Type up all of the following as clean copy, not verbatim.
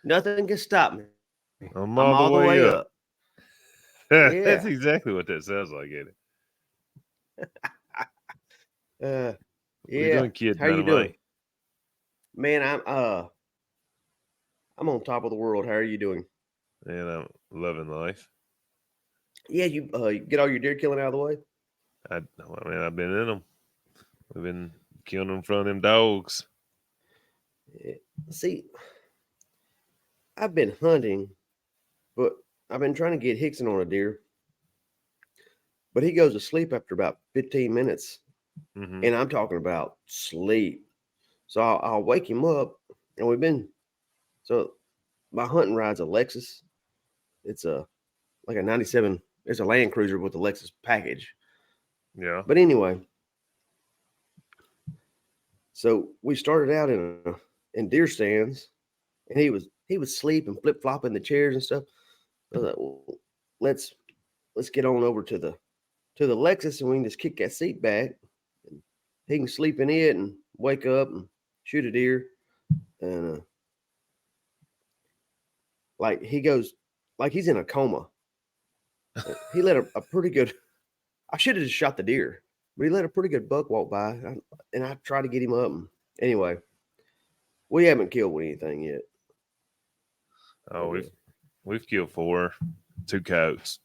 Nothing can stop me. I'm I'm all the all the way way up. up. That's Yeah. exactly what that sounds like, ain't it? Uh, What are you yeah. doing, Kid How you doing? Dynamite? Man, I'm on top of the world. How are you doing? And I'm loving life. Yeah, you get all your deer killing out of the way? I mean, I've been in them. We've been killing them in front of them dogs. Yeah. See, I've been hunting, but I've been trying to get Hickson on a deer, but he goes to sleep after about 15 minutes. Mm-hmm. And I'm talking about sleep. So I'll wake him up, and so my hunting ride's a Lexus. It's like a 97. It's a Land Cruiser with a Lexus package. Yeah. But anyway, so we started out in deer stands, and he was sleeping, flip flopping the chairs and stuff. I was like, well, let's let's get on over to the Lexus, and we can just kick that seat back, and he can sleep in it and wake up and shoot a deer. And like he goes, like he's in a coma. He let a pretty good. I should have just shot the deer, but he let a pretty good buck walk by, and I tried to get him up. And anyway, we haven't killed anything yet. Oh, But, we've killed 4, 2 coyotes.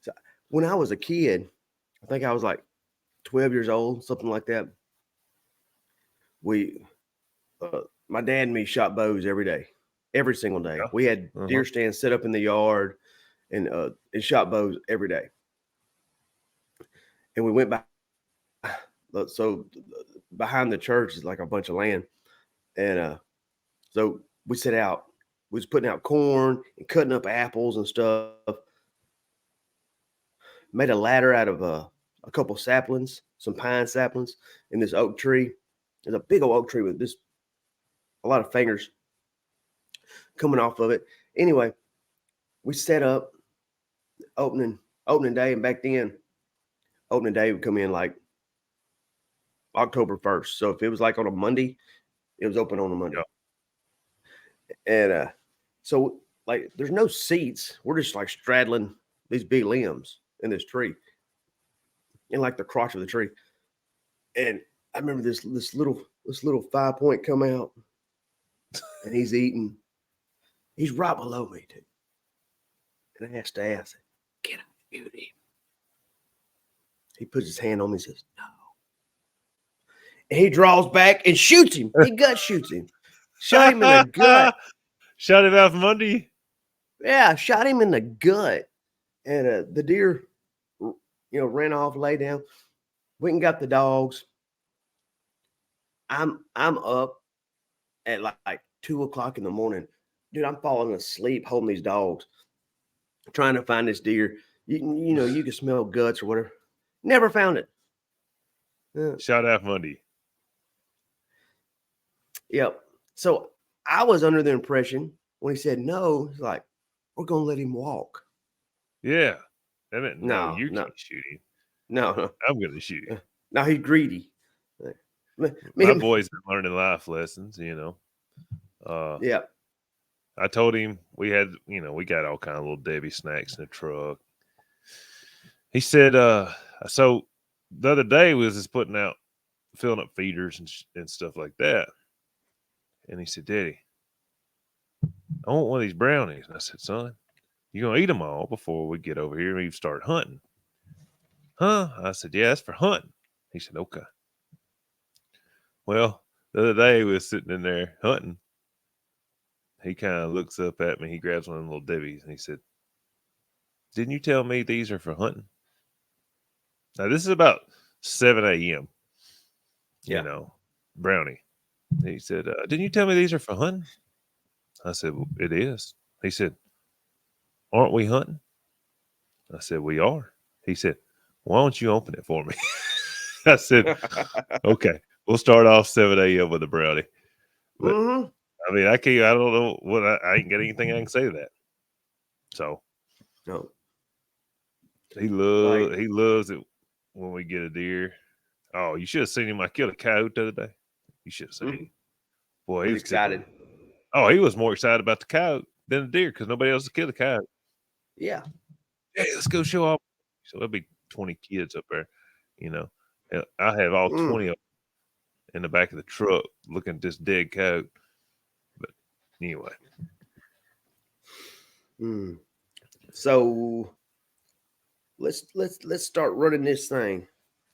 so when I was a kid, I think I was like 12 years old, something like that. We, my dad and me shot bows every day, every single day. Yeah. We had Uh-huh. deer stands set up in the yard, and shot bows every day. And we went by, so behind the church is like a bunch of land, and so we set out. We was putting out corn and cutting up apples and stuff. Made a ladder out of a couple saplings, some pine saplings, in this oak tree. There's a big old oak tree with this a lot of fingers coming off of it. Anyway, we set up opening opening day, and back then opening day would come in like October 1st. So if it was like on a Monday, it was open on a Monday. Yeah. And so like there's no seats. We're just like straddling these big limbs in this tree, in like the crotch of the tree. And I remember this little 5 point come out, and he's eating. He's right below me too. And I asked Dad, I said, "Can I shoot him?" He puts his hand on me and says, "No." And he draws back and shoots him. He gut shoots him. Shot him in the gut. Shot him out from under you. Yeah, shot him in the gut. And the deer, ran off, lay down. Went and got the dogs. I'm up at like 2 o'clock in the morning. Dude, I'm falling asleep holding these dogs, trying to find this deer. You can smell guts or whatever. Never found it. Shot out from under you. Yep. So I was under the impression when he said no, he's like, we're gonna let him walk. Yeah. That meant no, No, you no, can't shoot him. no, I'm gonna shoot him. no. He's greedy. Me, My me- boy's been learning life lessons, yeah. I told him we had, we got all kind of little Debbie snacks in the truck. He said, so the other day we was just filling up feeders and stuff like that. And he said, Daddy, I want one of these brownies. And I said, son, you're going to eat them all before we get over here and we start hunting. Huh? I said, yeah, that's for hunting. He said, okay. Well, the other day we was sitting in there hunting. He kind of looks up at me. He grabs one of the little Debbies and he said, didn't you tell me these are for hunting? Now, this is about 7 a.m., Yeah. brownie. He said, didn't you tell me these are for hunting? I said, well, it is. He said, aren't we hunting? I said, we are. He said, why don't you open it for me? I said, okay, we'll start off 7 a.m. with a brownie. But Mm-hmm. I mean, I don't know what I ain't got anything I can say to that. So No. he Like, loves it when we get a deer. Oh, you should have seen him. I killed a coyote the other day. You should have seen him. Boy, he he's was excited. Oh, he was more excited about the coyote than the deer because nobody else killed the coyote. Yeah. Hey, let's go show off. So there'll be 20 kids up there, you know. And I have all 20 of them in the back of the truck looking at this dead coyote. But anyway. So let's start running this thing.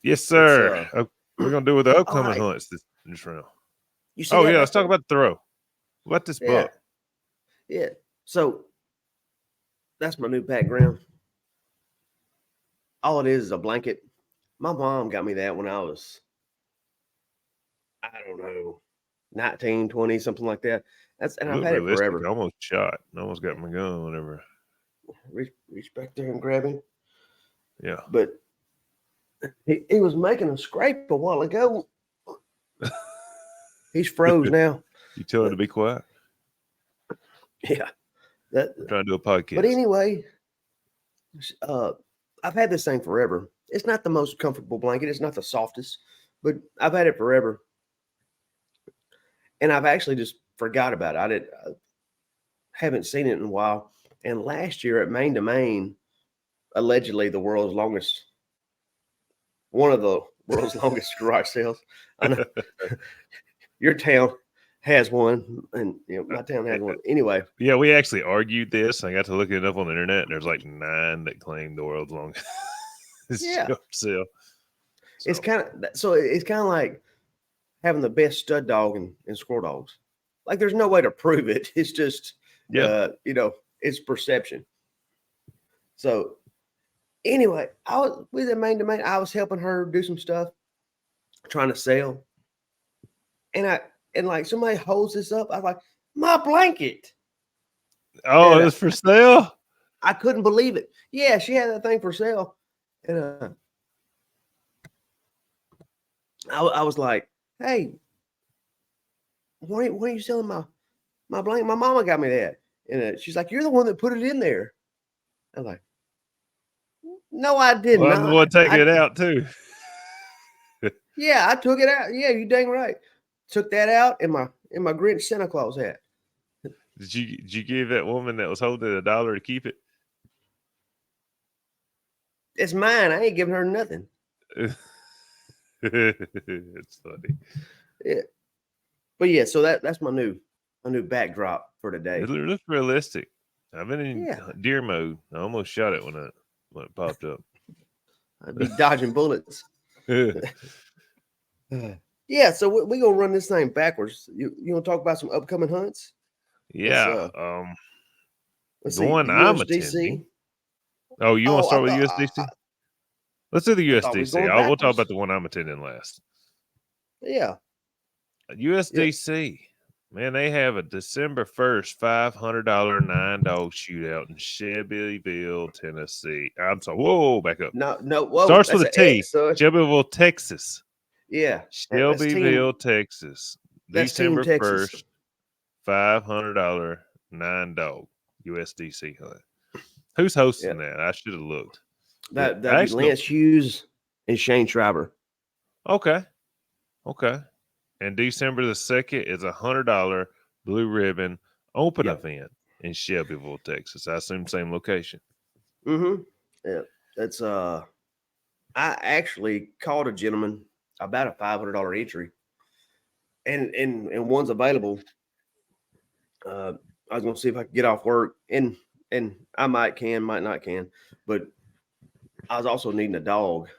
Yes, sir. We're gonna do with the upcoming hunts this round. You see yeah, let's talk about the throw. What about this buck? Yeah. So that's my new background. All it is a blanket. My mom got me that when I was, I don't know, 19, 20, something like that. And I've had it forever. I almost shot. I almost got my gun whenever. Reach back there and grab him. Yeah. But he was making a scrape a while ago. He's froze now. You tell him to be quiet? Yeah. We're trying to do a podcast. But anyway, I've had this thing forever. It's not the most comfortable blanket. It's not the softest, but I've had it forever. And I've actually just forgot about it. I haven't seen it in a while. And last year at Main to Main, allegedly one of the world's longest garage sales. I know your town has one, and my town has one. Anyway, yeah, we actually argued this. I got to look it up on the internet, and there's like 9 that claim the world's longest sale. So. It's kind of like having the best stud dog in squirrel dogs. Like there's no way to prove it. It's just it's perception. So anyway, I was with the Main to Main. I was helping her do some stuff, trying to sell. And like somebody holds this up. I was like, my blanket. Oh, it was for sale? I couldn't believe it. Yeah, she had that thing for sale. And I was like, hey, why are you selling my blanket? My mama got me that. And she's like, you're the one that put it in there. I was like, no, I did not. I'm the one taking it out too. Yeah, I took it out. Yeah, you dang right. Took that out in my Grinch Santa Claus hat. Did you give that woman that was holding it $1 to keep it? It's mine. I ain't giving her nothing. It's funny. Yeah. But yeah, so that's my new backdrop for today. It looks realistic. I've been in deer mode. I almost shot it when it popped up. I'd be dodging bullets. Yeah, so we're gonna run this thing backwards. You want to talk about some upcoming hunts? Yeah. Let's the see, one I'm attending. Oh, you want to start with USDC? Let's do the USDC. We'll talk about the one I'm attending last. Yeah. USDC. Man, they have a December 1st $500 9-dog shootout in Shelbyville, Tennessee. I'm sorry. Whoa, back up. No, whoa. Starts with a T. Shelbyville, Texas. Yeah. Shelbyville, Texas. December 1st, $500 9-dog USDC hunt. Who's hosting that? I should have looked. That'd be Lance Hughes and Shane Schreiber. Okay. And December the 2nd is $100 blue ribbon open event in Shelbyville, Texas. I assume same location. Mm-hmm. Yeah. That's I actually called a gentleman about a $500 entry. And one's available. I was gonna see if I could get off work and I might not can, but I was also needing a dog.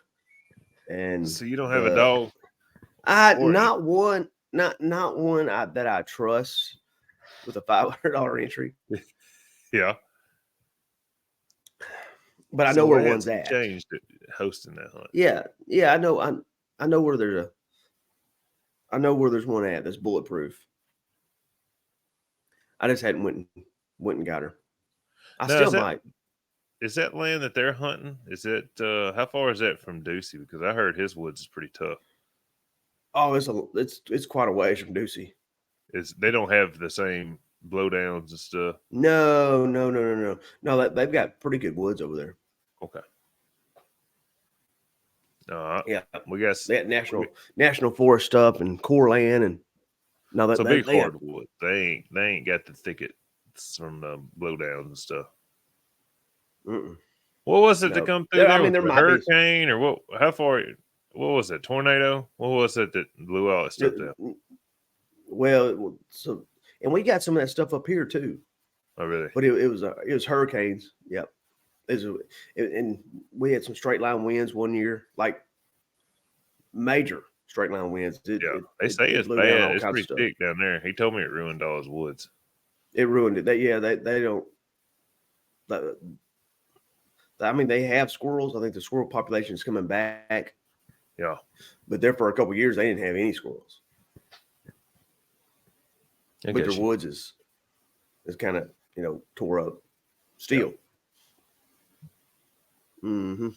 And so you don't have a dog? Not one that I trust with a $500 entry. Yeah. But I know where one's at. Changed it, hosting that hunt. Yeah. I know where there's one at that's bulletproof. I just hadn't went and got her. I still might. Is that land that they're hunting? Is it how far is that from Ducey? Because I heard his woods is pretty tough. Oh, it's quite a ways from Ducey. They don't have the same blowdowns and stuff. No. No, they've got pretty good woods over there. Okay. Yeah, we got national forest stuff and core land, and No, So big they have. hardwood. They ain't got the thickets from the blowdowns and stuff. Mm-mm. What was it to No, come through I there? mean Was there it a might be. hurricane or what? How far? What was it? Tornado? What was it that blew all that stuff down? Well, so and we got some of that stuff up here too, Oh, really? but it was hurricanes. Yep, and we had some straight line winds one year, like major straight line winds. Yeah, they say It it's blew down bad. all It's kinds of pretty stuff. thick down there. He told me it ruined all his woods. It ruined it. They don't. the- I mean, they have squirrels. I think the squirrel population is coming back, Yeah, but there for a couple of years they didn't have any squirrels. I But their guess you. woods is kind of tore up still. Yeah. Mm-hmm.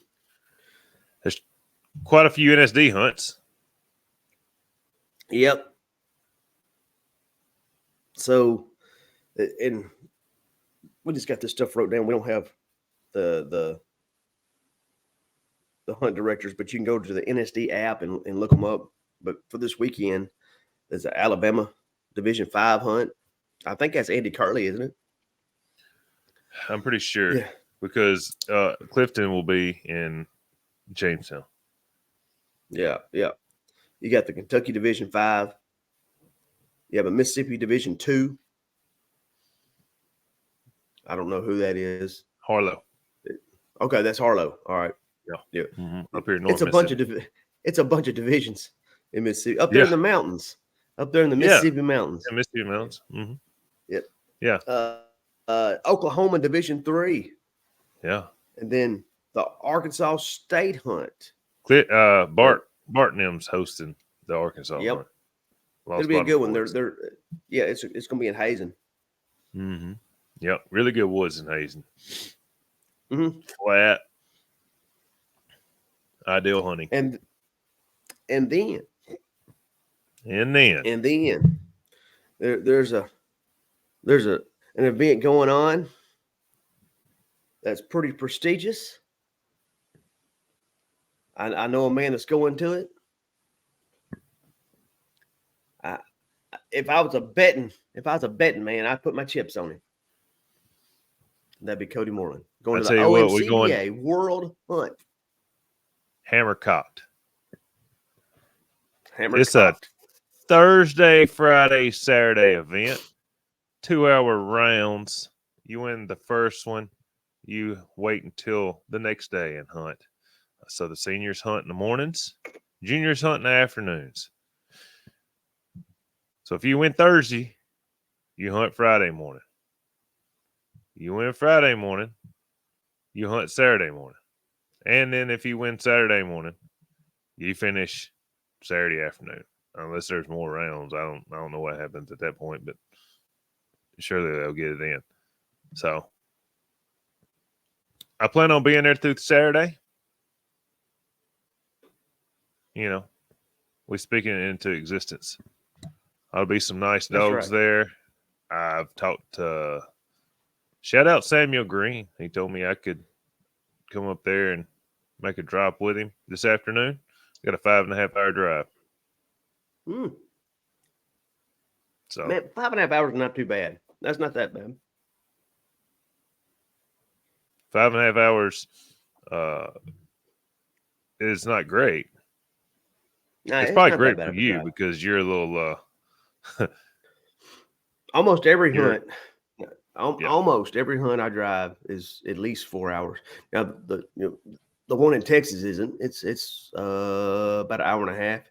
There's quite a few NSD hunts. Yep. So, and we just got this stuff wrote down. We don't have the hunt directors, but you can go to the NSD app and look them up. But for this weekend, there's an Alabama Division 5 hunt. I think that's Andy Carley, isn't it? I'm pretty sure Yeah. because Clifton will be in Jamestown. Yeah. You got the Kentucky Division 5. You have a Mississippi Division 2. I don't know who that is. Harlow. Okay, that's Harlow. All right. Yeah. Up here in It's North a bunch Mississippi. of it's a bunch of divisions in Mississippi up there Yeah. in the mountains, up there in the Yeah. Mississippi mountains. Yeah, Mississippi Mountains. Yep. Yeah. Oklahoma Division 3, Yeah. and then the Arkansas State Hunt. Bart and them's hosting the Arkansas Yep. hunt. It'll be a good one. They're it's going to be in Hazen. Mm-hmm. Yep. Really good woods in Hazen. Mm-hmm. Flat. Ideal hunting. And then there's an event going on that's pretty prestigious. I know a man that's going to it. If I was a betting man, I'd put my chips on him. That'd be Cody Moreland going to the OMCBA World Hunt. Hammercocked. It's a Thursday, Friday, Saturday event. 2-hour rounds. You win the first one. You wait until the next day and hunt. So the seniors hunt in the mornings, juniors hunt in the afternoons. So if you win Thursday, you hunt Friday morning. You win Friday morning, you hunt Saturday morning. And then if you win Saturday morning, you finish Saturday afternoon. Unless there's more rounds. I don't know what happens at that point, but surely they'll get it in. So I plan on being there through Saturday. We speaking it into existence. There'll be some nice dogs there. I've talked to shout out Samuel Green. He told me I could come up there and make a drop with him this afternoon. Got a 5.5 hour drive. So man, 5.5 hours is not too bad. That's not that bad. 5.5 hours is not great. Nah, it's probably great for you because you're a little almost every hunt. Almost every hunt I drive is at least 4 hours. Now the one in Texas isn't. It's about an hour and a half.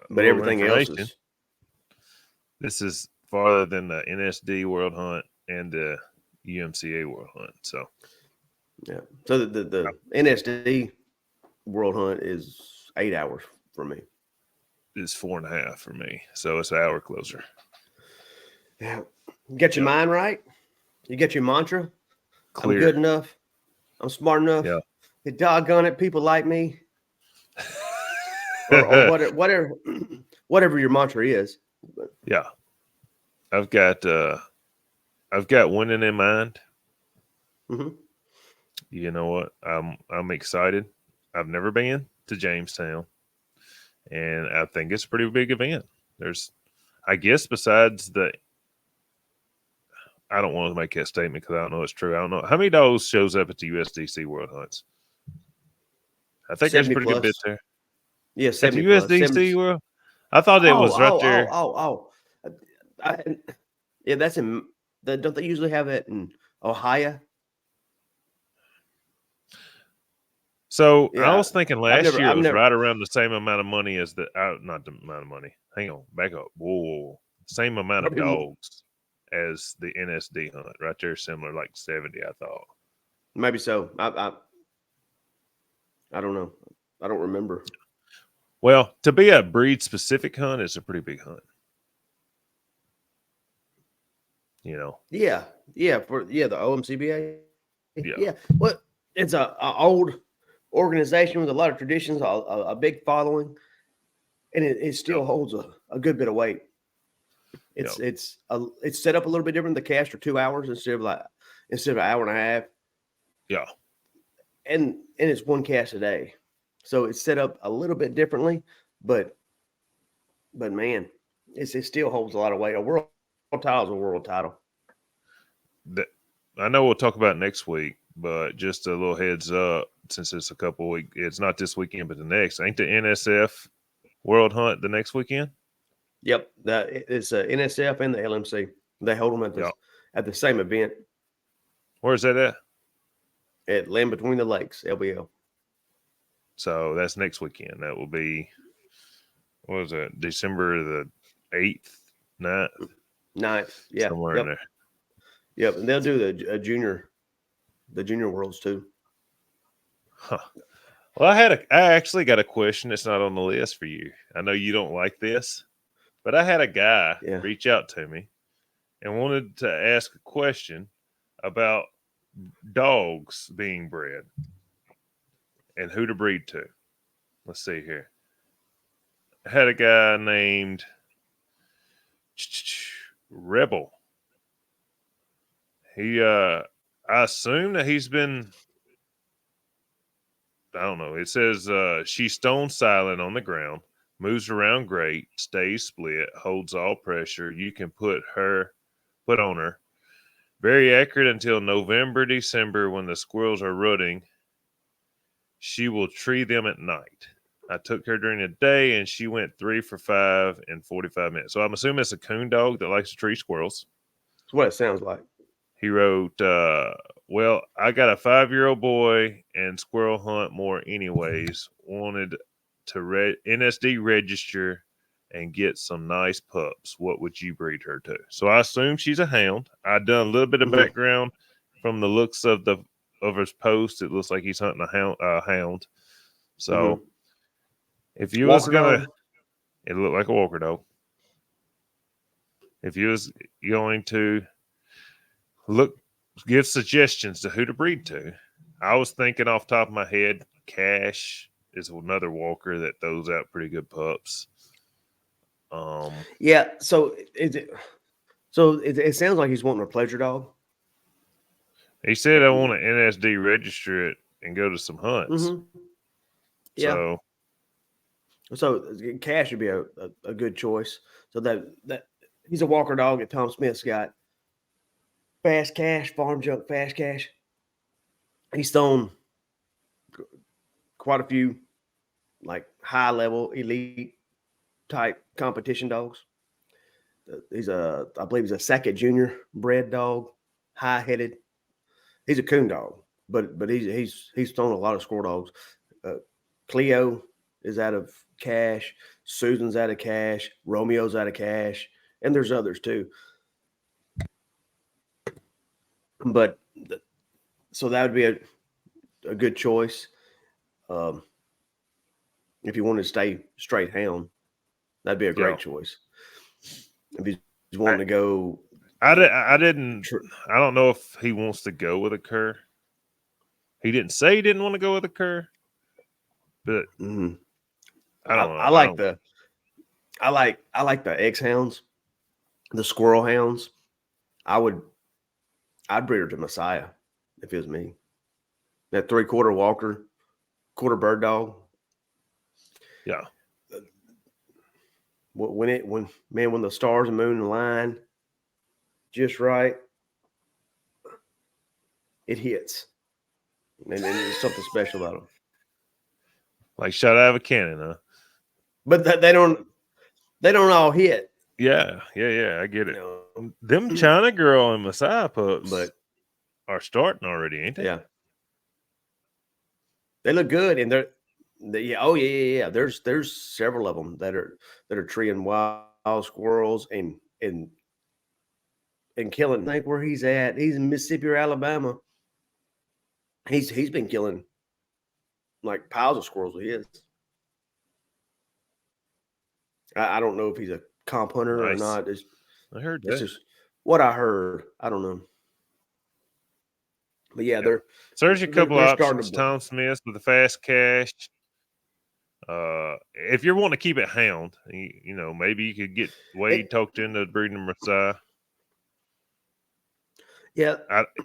But everything else is. This is farther than the NSD World Hunt and the OMCBA World Hunt. So yeah. So the NSD World Hunt is 8 hours for me. It's 4.5 for me. So it's an hour closer. Yeah. You got your mind right. You got your mantra. Clear. I'm good enough. I'm smart enough. Yeah. Doggone it, people like me. or whatever your mantra is. Yeah. I've got winning in mind. Mm-hmm. You know what? I'm excited. I've never been to Jamestown, and I think it's a pretty big event. There's, I guess, besides I don't want to make that statement because I don't know it's true. I don't know how many dogs shows up at the USDC World Hunts. I think there's a 70 pretty good bit plus. there Yeah, at the 70 plus. USDC 70. World. I thought it was right there. I, yeah, that's in. Don't they usually have it in Ohio? So I Yeah, was thinking last year it I've was never. right around the same amount of money as not the amount of money. Hang on, back up. Whoa. Same amount of Probably more, dogs as the NSD hunt. Right there, similar, like 70, I thought. maybe so. I don't know. I don't remember. Well, to be a breed specific hunt, it's a pretty big hunt. You know? Yeah, for the OMCBA. Yeah. Yeah, well, it's a old organization with a lot of traditions, a big following, and it Yep. still holds a good bit of weight. Yep. It's set up a little bit different. The casts are 2 hours instead of an hour and a half, Yeah. and it's one cast a day, so it's set up a little bit differently. But man, it still holds a lot of weight. A world title is a world title. That, I know we'll talk about next week, but just a little heads up, since it's a couple weeks, it's not this weekend, but the next. Ain't the NSF World Hunt the next weekend? Yep, it's NSF and the LMC. They hold them Yeah. at the same event Where's that at? at Land Between the Lakes, LBL. So that's next weekend. That will be, what was that, December the 8th, 9th? 9th. Yeah. Somewhere in there. Yep. And they'll do the junior worlds too. Huh. Well, I actually got a question that's not on the list for you. I know you don't like this, but I had a guy reach out to me and wanted to ask a question about dogs being bred and who to breed to. Let's see here. I had a guy named Rebel. I assume that he's been, I don't know. It says she's stone silent on the ground, moves around great, stays split, holds all pressure. You can put on her. Very accurate until November, December when the squirrels are rutting. She will tree them at night. I took her during the day and she went 3 for 5 in 45 minutes. So I'm assuming it's a coon dog that likes to tree squirrels. That's what it sounds like. He wrote, well, I got a 5-year-old boy and squirrel hunt more anyways. Wanted to NSD register and get some nice pups. What would you breed her to? So I assume she's a hound. I've done a little bit of background from the looks of his post. It looks like he's hunting a hound. So if you was gonna, it looked like a walker dog. If you was going to give suggestions to who to breed to, I was thinking off the top of my head, Cash is another walker that throws out pretty good pups. Yeah. So it sounds like he's wanting a pleasure dog. He said, I want to NSD register it and go to some hunts. Yeah. So Cash would be a good choice. So that he's a walker dog that Tom Smith's got. Fast Cash, Farm Junk Fast Cash. He's thrown quite a few like high level elite type competition dogs. I believe he's a second junior bred dog, high headed. He's a coon dog, but he's thrown a lot of squirrel dogs. Cleo is out of Cash. Susan's out of Cash. Romeo's out of Cash, and there's others too. But so that would be a good choice. If you want to stay straight hound, that'd be a great choice. If he's wanting to go, I don't know if he wants to go with a cur. He didn't say he didn't want to go with a cur, but I don't know. I like the X hounds, the squirrel hounds. I'd breed her to Messiah if it was me. That 3/4 walker, quarter bird dog. Yeah. when the stars and moon align just right, it hits, and there's something special about them. Like shot out of a cannon, huh? But they don't all hit. Yeah. I get it. You know? Them China girl and Messiah pups But are starting already, ain't they? yeah, they look good, and yeah. There's several of them that are treeing wild squirrels and killing. I think where he's at, he's in Mississippi or Alabama. He's been killing like piles of squirrels with his. I don't know if he's a comp hunter or Nice. not. I heard It's that. just what I heard. I don't know. But yeah, So there's a couple they're starting options. to. Tom Smith with a fast cash. If you're wanting to keep it hound, you know, maybe you could get Wade talked into breeding a Messiah. Yeah.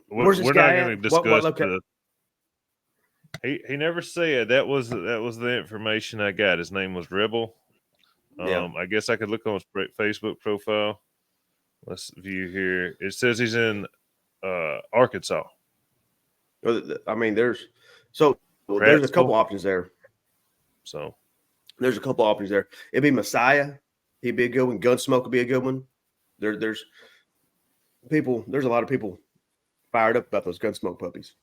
Where's this We're guy not going at? to discuss Okay. He never said that was the information I got. His name was Rebel. Yeah. I guess I could look on his Facebook profile. Let's view here. It says he's in Arkansas. I mean, there's a couple options there. So there's a couple options there. It'd be Messiah. He'd be a good one. Gunsmoke would be a good one. There's a lot of people fired up about those Gunsmoke puppies.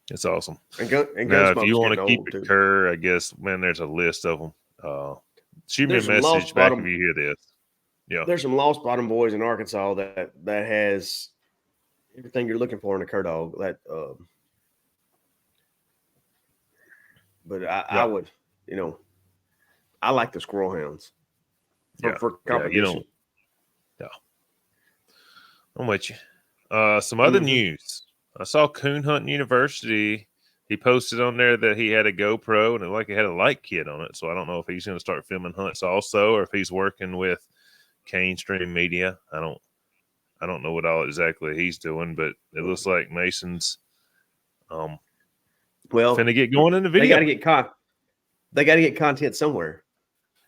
It's awesome. And now, if you want to keep it Kerr, I guess, man, there's a list of them. Shoot me a message back if you hear this. Yeah, there's some lost bottom boys in Arkansas that has everything you're looking for in a cur dog. But I would, I like the squirrel hounds for competition. Yeah, I'm with you. Some other news. I saw Coon Hunting University. He posted on there that he had a GoPro and it had a light kit on it. So I don't know if he's going to start filming hunts also, or if he's working with Cane Stream Media. I don't know what all exactly he's doing, but it looks like Mason's finna get going in the video. They got to get content somewhere.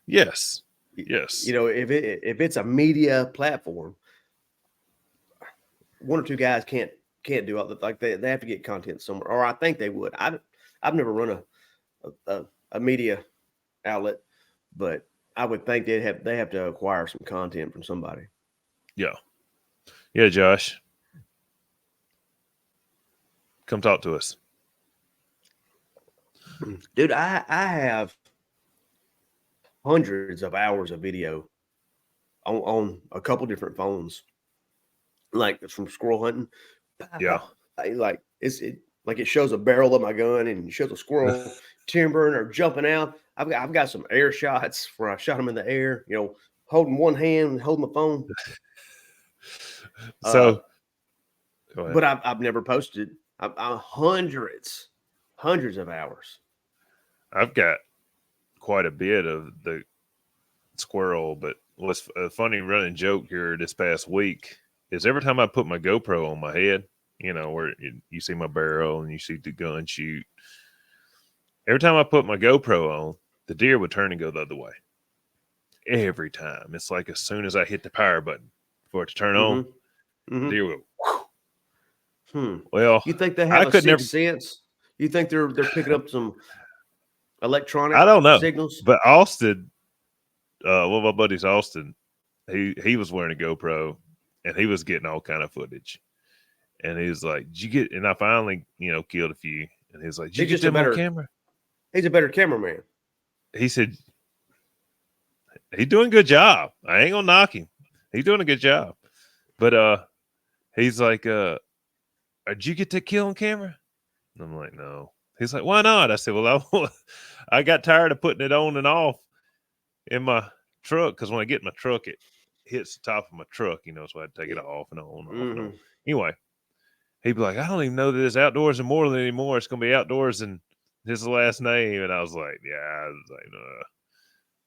Yes. If it's a media platform, one or two guys can't do all they have to get content somewhere, or I think they would. I've never run a media outlet, but I would think they have to acquire some content from somebody. Yeah, Josh, come talk to us, dude. I have hundreds of hours of video on a couple different phones, like from squirrel hunting. Yeah, it shows a barrel of my gun and it shows a squirrel timbering or jumping out. I've got some air shots where I shot them in the air, holding one hand and holding the phone. So, but I've never posted. I'm hundreds of hours. I've got quite a bit of the squirrel, but what's a funny running joke here this past week is every time I put my GoPro on my head, where you see my barrel and you see the gun shoot. Every time I put my GoPro on, the deer would turn and go the other way. Every time. It's like as soon as I hit the power button for it to turn on, the deer will. Well, you think they have a sixth sense? You think they're picking up some electronic I don't know signals? But Austin, one of my buddies, Austin, he was wearing a GoPro and he was getting all kind of footage. And he was like, "Did you get?" And I finally, killed a few. And he was like, "Did you get them on camera?" He's a better cameraman. He said, "He's doing a good job. I ain't gonna knock him. He's doing a good job." But he's like, "Did you get to kill on camera?" And I'm like, "No." He's like, "Why not?" I said, "Well, I got tired of putting it on and off in my truck because when I get in my truck, it hits the top of my truck, so I had to take it off and on, off and on." Anyway, he'd be like, "I don't even know that it's outdoors and more than anymore. It's gonna be outdoors and his last name." And I was like, "Yeah," I was like, "No."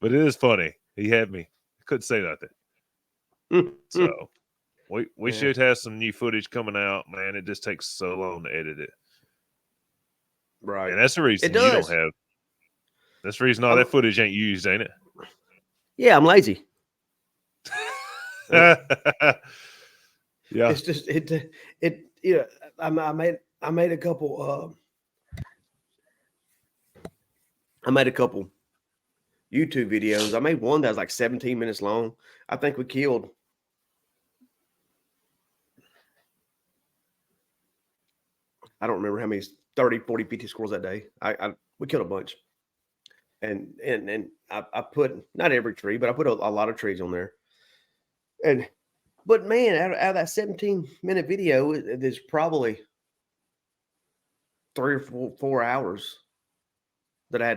But it is funny. He had me. I couldn't say nothing. So we should have some new footage coming out, man. It just takes so long to edit it. Right. And that's the reason you don't have. That's the reason all that footage ain't used, ain't it? Yeah, I'm lazy. Yeah. It's just I made a couple YouTube videos. I made one that was like 17 minutes long. I think we killed, I don't remember how many, 30, 40, 50 squirrels that day. We killed a bunch. And I put, not every tree, but I put a lot of trees on there. But man, out of that 17-minute video, there's probably 3 or 4 hours that I had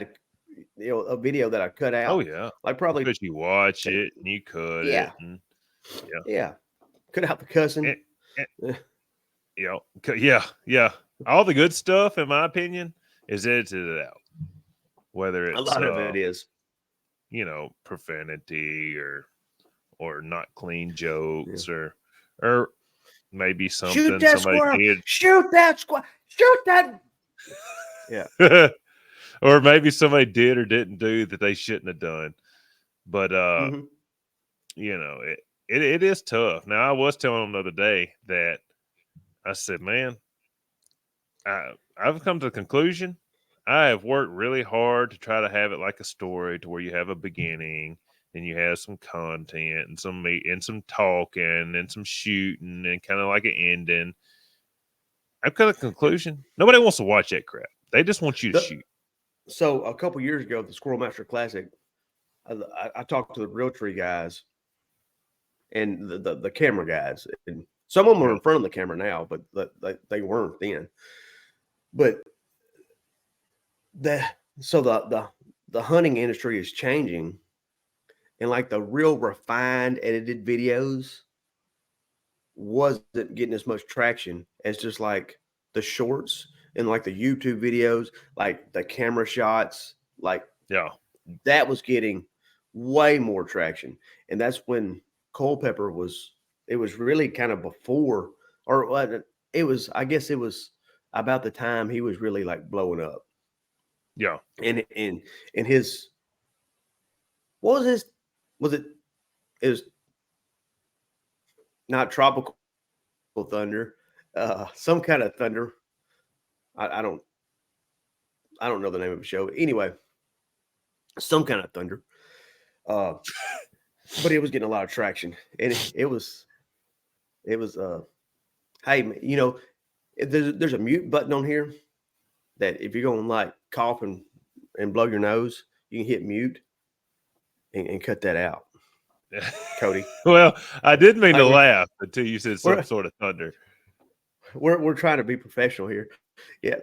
to, a video that I cut out. Oh yeah. Like probably, Because you watch it and you cut yeah, it and yeah, cut out the cussing. and, and, yeah. All the good stuff, in my opinion, is edited out. Whether A it's lot of it is. profanity or not clean jokes or maybe Shoot something that somebody squirrel! did. Shoot that squirrel! Shoot that! Yeah. Or maybe somebody did or didn't do that they shouldn't have done. But Mm-hmm. it is tough. Now I was telling them the other day that I said, man, I've come to the conclusion I have worked really hard to try to have it like a story to where you have a beginning and you have some content and some meat and some talking and some shooting and kind of like an ending. I've got a conclusion. Nobody wants to watch that crap. They just want you to shoot. So a couple years ago, the Squirrel Master Classic, I talked to the real tree guys and the camera guys, and some of them are in front of the camera now, but they weren't then. But the hunting industry is changing, and like the real refined edited videos wasn't getting as much traction as just like the shorts and like the YouTube videos, like the camera shots, like that was getting way more traction. And that's when Culpepper it was really kind of before, or it was, I guess it was about the time he was really like blowing up. Yeah. And his, what was his, it was not Tropical Thunder, some kind of thunder. I don't know the name of the show. Anyway, some kind of thunder. But it was getting a lot of traction, and it was hey, there's a mute button on here that if you're going to like cough and blow your nose, you can hit mute and cut that out. Cody. Well, I didn't mean to laugh until you said some sort of thunder. We're trying to be professional here. Yeah.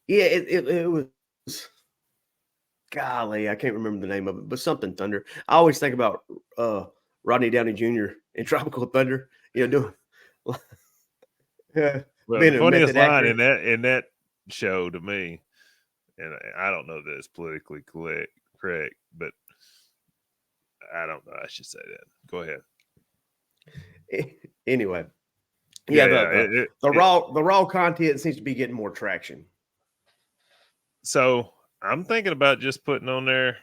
It was, golly, I can't remember the name of it, but something thunder. I always think about Rodney Downey Jr. in Tropical Thunder, doing well, being the a funniest method line actor. in that show to me, and I don't know that it's politically correct, but I don't know. I should say that. Go ahead. Anyway, the raw content seems to be getting more traction. So I'm thinking about just putting on there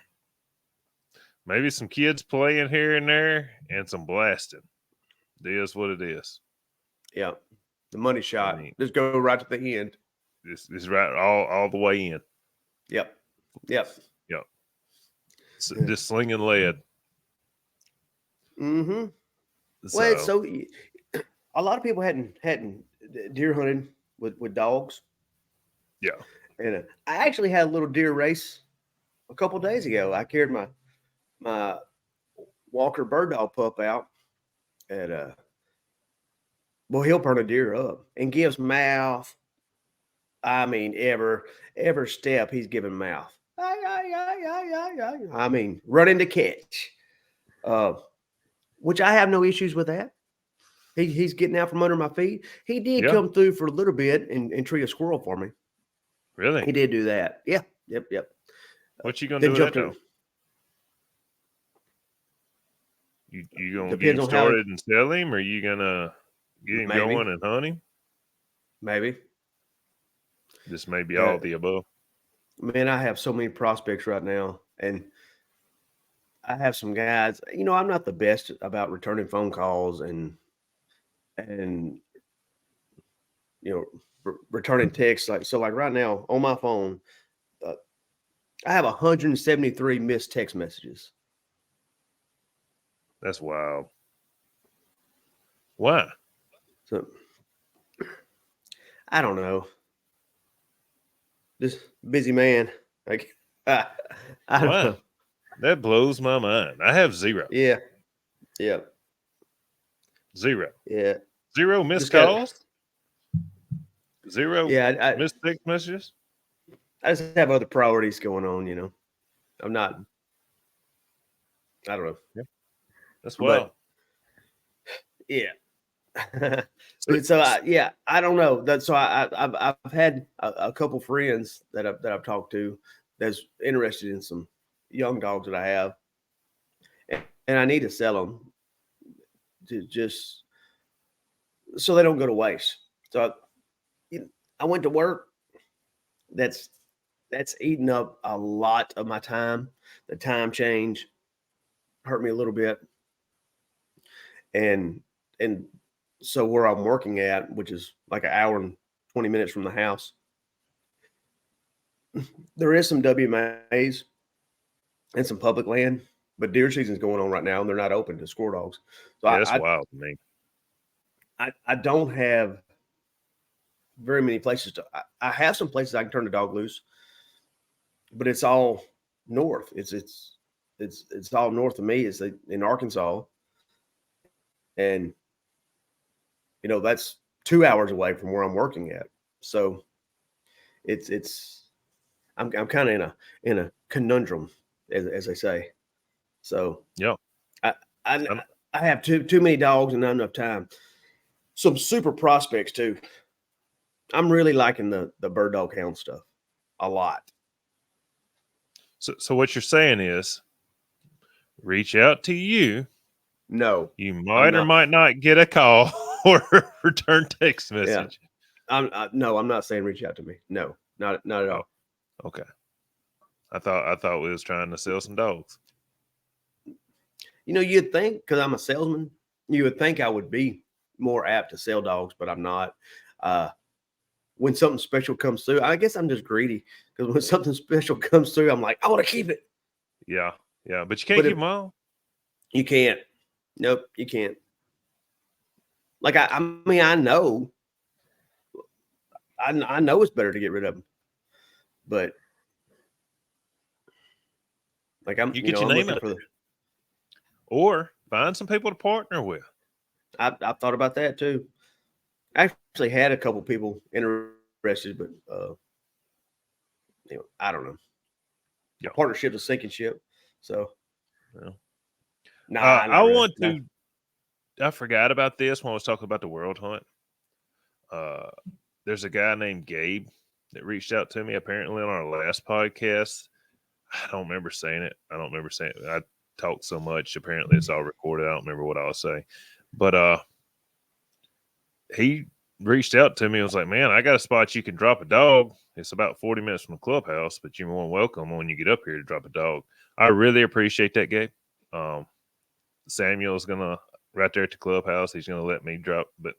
maybe some kids playing here and there and some blasting. It is what it is. Yeah, the money shot. Just go right to the end. This is right all the way in. Yep. So, just slinging lead. Mm-hmm. Well, so a lot of people hadn't deer hunted with dogs. Yeah. And I actually had a little deer race a couple days ago. I carried my Walker bird dog pup out at he'll burn a deer up and gives mouth. I mean, every step he's giving mouth. I mean, running to catch. Which I have no issues with that. He's getting out from under my feet. He did come through for a little bit and treat a squirrel for me. Really? He did do that. Yeah. Yep. What you gonna do with that though? You gonna get him started and sell him, or you gonna get him going and hunt him? Maybe. This may be all of the above. Man, I have so many prospects right now, and I have some guys. I'm not the best about returning phone calls and returning texts. Like right now on my phone, uh, I have 173 missed text messages. That's wild. Why? So I don't know. Just busy man. Like I don't Why? know. That blows my mind. I have zero. Yeah, yeah, Zero. yeah. Zero missed Just got. calls? Zero Yeah, missed text messages? I just have other priorities going on. I'm not. I don't know. Yeah. That's wild. But yeah. So I don't know that. So I've had a couple friends that I've talked to that's interested in some young dogs that I have, and I need to sell them to just so they don't go to waste. So I went to work. That's eating up a lot of my time. The time change hurt me a little bit, and and so where I'm working at, which is like an hour and 20 minutes from the house, there is some WMAs and some public land, but deer season's going on right now, and they're not open to score dogs. So Yeah, that's wild to me. I don't have very many places to. I have some places I can turn the dog loose, but it's all north. It's all north of me. It's in Arkansas, and that's 2 hours away from where I'm working at. So I'm kind of in a conundrum, as they say. So Yeah. I I have too many dogs and not enough time. Some super prospects too. I'm really liking the bird dog hound stuff a lot. So what you're saying is reach out to you. No, You I'm might or not. might not get a call or a return text Yeah, message. I'm not saying reach out to me. No, not at Oh, all. okay. I thought we was trying to sell some dogs. You'd think because I'm a salesman, you would think I would be more apt to sell dogs, but I'm not. When something special comes through, I guess I'm just greedy because when something special comes through, I'm like, I want to keep it. Yeah, yeah, but you can't But keep if them all. you can't, nope, you can't. Like I mean, I know it's better to get rid of them, but like You get your I'm name looking out for there, or find some people to partner with. I've thought about that too. I actually had a couple people interested, but I don't know. Yeah. Partnership's a sinking ship, so Yeah. nah, I not really. want Nah. to. I forgot about this when I was talking about the World Hunt. There's a guy named Gabe that reached out to me apparently on our last podcast. I don't remember saying it. I talked so much. Apparently, it's all recorded. I don't remember what I was saying, but he reached out to me and was like, "Man, I got a spot you can drop a dog. It's about 40 minutes from the clubhouse, but you're more than welcome when you get up here to drop a dog." I really appreciate that, Gabe. Samuel's gonna right there at the clubhouse. He's gonna let me drop, but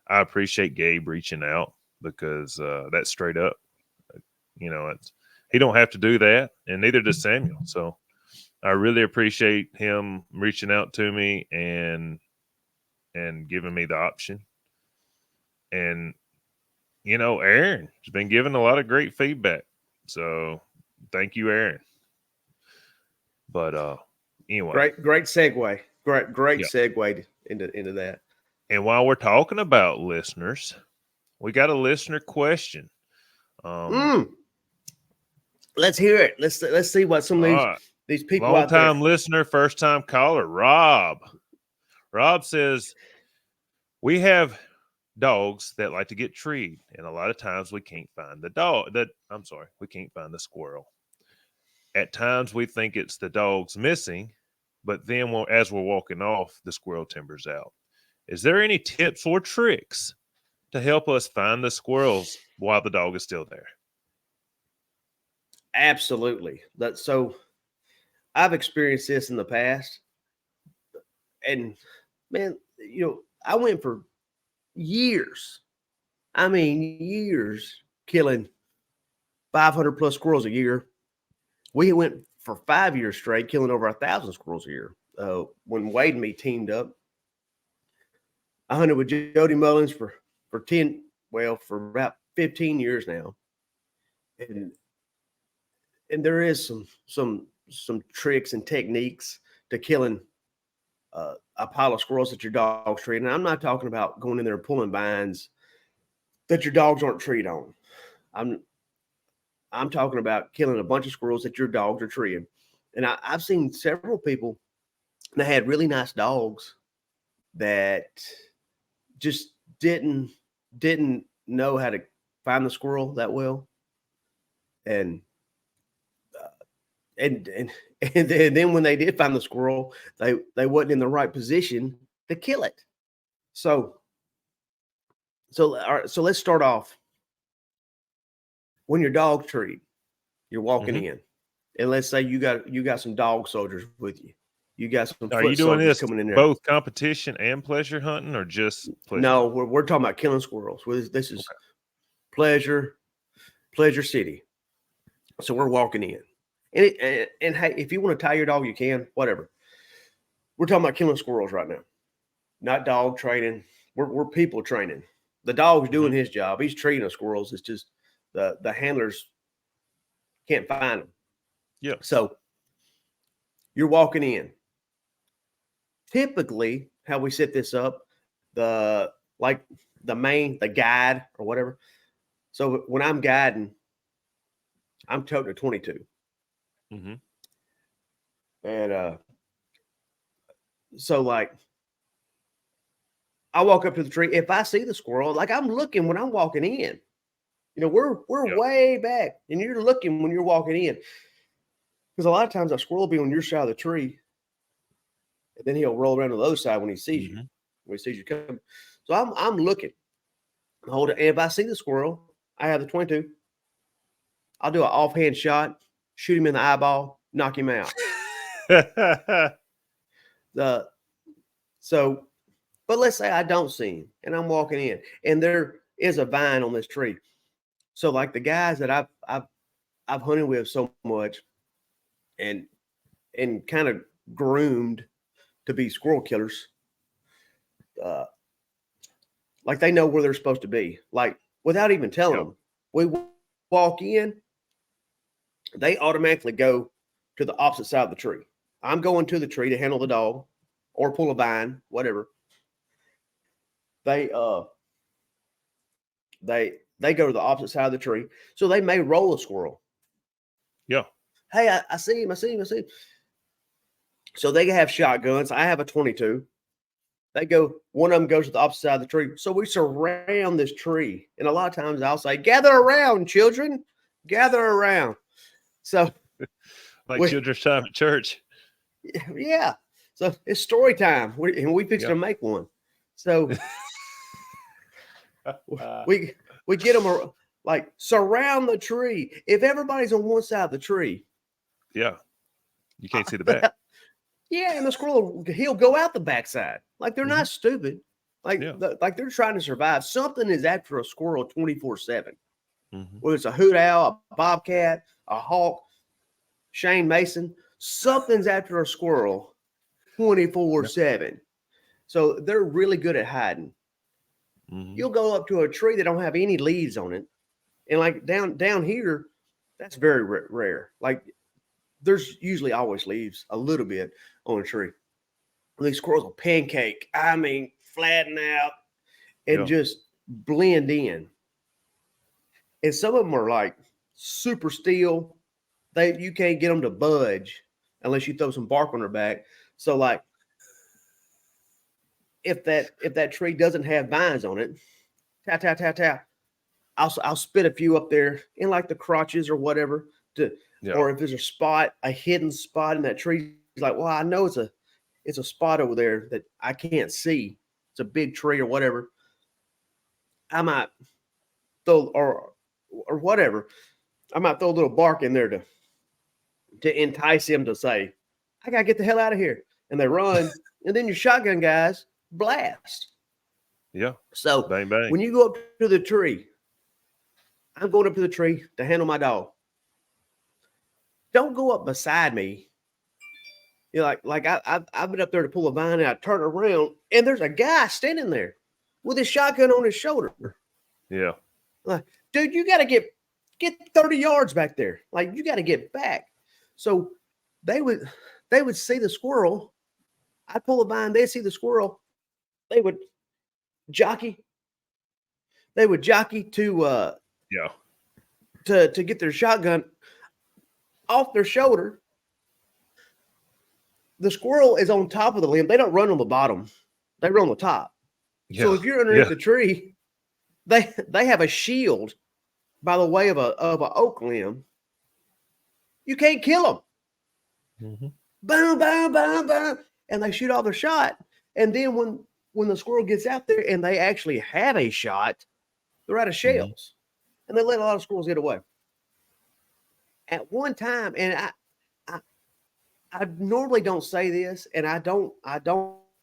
I appreciate Gabe reaching out because that's straight up. He don't have to do that, and neither does Samuel. So I really appreciate him reaching out to me and giving me the option. And Aaron has been giving a lot of great feedback. So thank you, Aaron. But anyway. Great segue. Great Yeah. segue into that. And while we're talking about listeners, we got a listener question. Let's hear it. Let's see what some of these people out there. Long-time listener, first-time caller, Rob. Rob says, we have dogs that like to get treed, and a lot of times we can't find we can't find the squirrel. At times we think it's the dog's missing, but then as we're walking off, the squirrel timbers out. Is there any tips or tricks to help us find the squirrels while the dog is still there? Absolutely. So I've experienced this in the past, and man, I went for years. I mean, years killing 500 plus squirrels a year. We went for 5 years straight killing over 1,000 squirrels a year. When Wade and me teamed up, I hunted with Jody Mullins for for about 15 years now, and there is some tricks and techniques to killing a pile of squirrels that your dog's treating. And I'm not talking about going in there and pulling vines that your dogs aren't treed on. I'm talking about killing a bunch of squirrels that your dogs are treeing. And I've seen several people that had really nice dogs that just didn't know how to find the squirrel that well, and and then when they did find the squirrel, they wasn't in the right position to kill it. So all right, so let's start off. When your dog treat, you're walking in, and let's say you got some dog soldiers with you. You got some Are foot you doing soldiers this coming in there. both competition and pleasure hunting, or just pleasure? No, we're talking about killing squirrels. This is pleasure city. So we're walking in, and hey, if you want to tie your dog, you can. Whatever. We're talking about killing squirrels right now, not dog training. We're people training. The dog's doing his job. He's treating the squirrels. It's just the handlers can't find them. Yeah. So you're walking in. Typically, how we set this up, the guide or whatever. So when I'm guiding, I'm toting a 22. And so like I walk up to the tree. If I see the squirrel, like I'm looking when I'm walking in. We're way back, and you're looking when you're walking in. Because a lot of times a squirrel will be on your side of the tree, and then he'll roll around to the other side when he sees you. When he sees you coming. So I'm looking. Hold it. And if I see the squirrel, I have the 22. I'll do an offhand shot, shoot him in the eyeball, knock him out. But let's say I don't see him and I'm walking in, and there is a vine on this tree. So like the guys that I've hunted with so much and kind of groomed to be squirrel killers, like they know where they're supposed to be. Like without even telling them, we walk in, they automatically go to the opposite side of the tree. I'm going to the tree to handle the dog or pull a vine, whatever. They go to the opposite side of the tree. So they may roll a squirrel. Yeah. Hey, I see him. So they have shotguns. I have a 22. One of them goes to the opposite side of the tree. So we surround this tree. And a lot of times I'll say, gather around, children. Gather around. So like children's time at church. Yeah. So it's story time. We fixed to make one. So we get them like surround the tree. If everybody's on one side of the tree. Yeah. You can't see the back. Yeah, and the squirrel, he'll go out the backside. Like they're not stupid. Like they're trying to survive. Something is after a squirrel 24/7. Whether it's a hoot owl, a bobcat, a hawk, Shane Mason, something's after a squirrel 24/7. So they're really good at hiding. You'll go up to a tree that don't have any leaves on it, and like down here, that's very rare. Like there's usually always leaves a little bit on a tree. These squirrels will pancake. I mean, flatten out and just blend in. And some of them are like super still. You can't get them to budge unless you throw some bark on their back. So like if that tree doesn't have vines on it, tap. I'll spit a few up there in like the crotches or whatever or if there's a hidden spot in that tree, it's like, well, I know it's a spot over there that I can't see. It's a big tree or whatever. I might throw or whatever. I might throw a little bark in there to entice him to say, I got to get the hell out of here. And they run. And then your shotgun guys blast. Yeah. So Bang, bang. when you go up to the tree, I'm going up to the tree to handle my dog. Don't go up beside me. You know, like I've been up there to pull a vine and I turn around and there's a guy standing there with his shotgun on his shoulder. Yeah. Like, dude, you got to get 30 yards back there. Like, you got to get back. So they would see the squirrel. I'd pull a vine. They'd see the squirrel. They would jockey. They would jockey to get their shotgun off their shoulder. The squirrel is on top of the limb. They don't run on the bottom. They run on the top. Yeah. So if you're underneath the tree, they have a shield by the way of a oak limb. You can't kill them. Mm-hmm. Boom, boom, boom, boom, and they shoot all their shot. And then when the squirrel gets out there and they actually have a shot, they're out of shells, and they let a lot of squirrels get away. At one time, and I normally don't say this, and I don't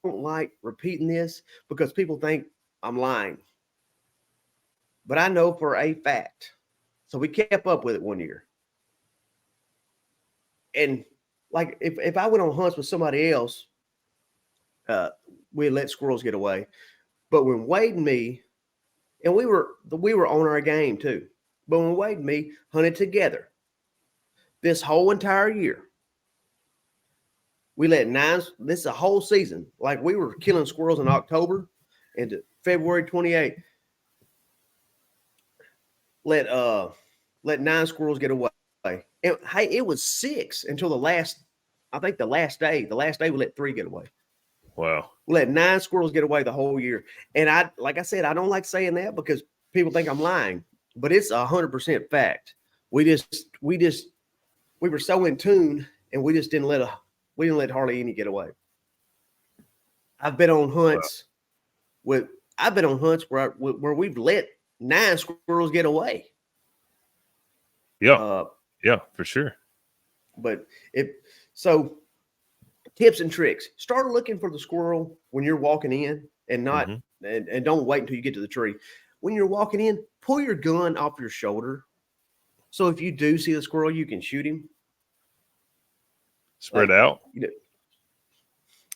like repeating this because people think I'm lying. But I know for a fact. So we kept up with it one year. And like if I went on hunts with somebody else, we'd let squirrels get away. But when Wade and me, and we were on our game too. But when Wade and me hunted together this whole entire year, we let this is a whole season. Like we were killing squirrels in October and February 28th. Let 9 squirrels get away. And hey, it was 6 until the last day. The last day we let 3 get away. Wow. We let 9 squirrels get away the whole year. And like I said, I don't like saying that because people think I'm lying, but it's 100% fact. We were so in tune and we didn't let hardly any get away. I've been on hunts where we've let 9 squirrels get away. Yeah. Yeah, for sure. But tips and tricks. Start looking for the squirrel when you're walking in and not and don't wait until you get to the tree. When you're walking in, pull your gun off your shoulder. So if you do see the squirrel, you can shoot him. Spread out.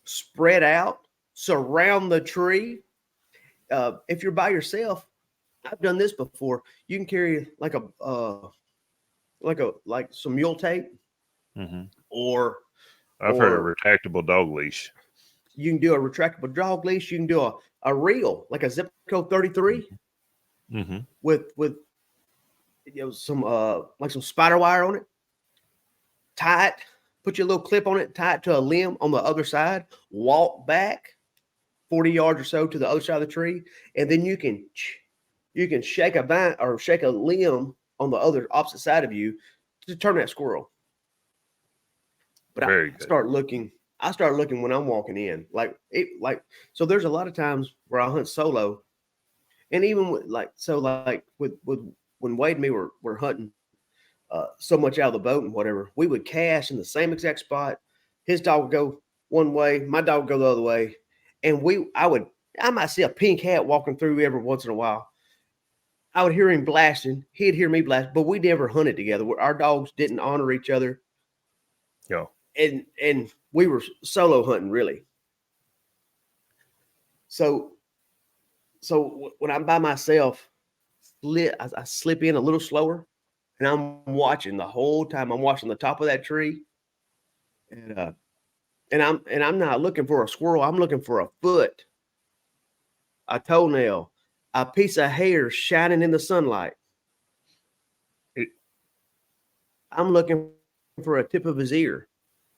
Spread out. Surround the tree. If you're by yourself, I've done this before. You can carry like some mule tape, or I've heard a retractable dog leash. You can do a retractable dog leash. You can do a reel, like a Zipco 33, with some spider wire on it. Tie it. Put your little clip on it. Tie it to a limb on the other side. Walk back 40 yards or so to the other side of the tree, and then you can shake a vine or shake a limb on the opposite side of you to turn that squirrel. But I start looking when I'm walking in. So there's a lot of times where I hunt solo, and even with when Wade and me were hunting so much out of the boat and whatever, we would cast in the same exact spot. His dog would go one way, my dog would go the other way, and I might see a pink hat walking through every once in a while. I would hear him blasting. He'd hear me blast, but we never hunted together. Our dogs didn't honor each other. Yeah. And we were solo hunting, really. So when I'm by myself, I slip in a little slower, and I'm watching the whole time. I'm watching the top of that tree, and I'm not looking for a squirrel. I'm looking for a foot, a toenail, a piece of hair shining in the sunlight. I'm looking for a tip of his ear.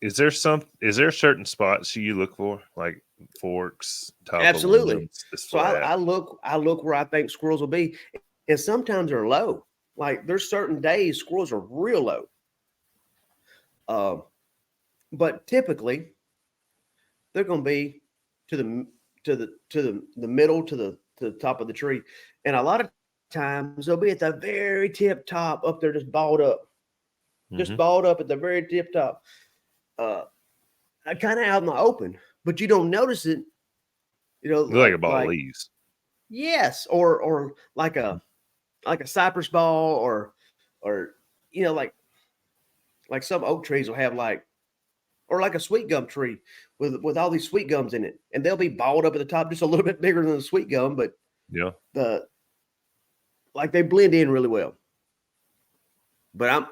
Is there certain spots you look for, like forks, top Absolutely. of limbs, So I look where I think squirrels will be, and sometimes they're low. Like there's certain days squirrels are real low. But typically they're going to be to the middle to the top of the tree, and a lot of times they'll be at the very tip top up there, just balled up at the very tip top. kind of out in the open, but you don't notice it. You know, Look like a ball of like leaves. yes, or like a cypress ball, or you know, like some oak trees will have like, or like a sweet gum tree with all these sweet gums in it, and they'll be balled up at the top, just a little bit bigger than the sweet gum, but Yeah. the like they blend in really well. But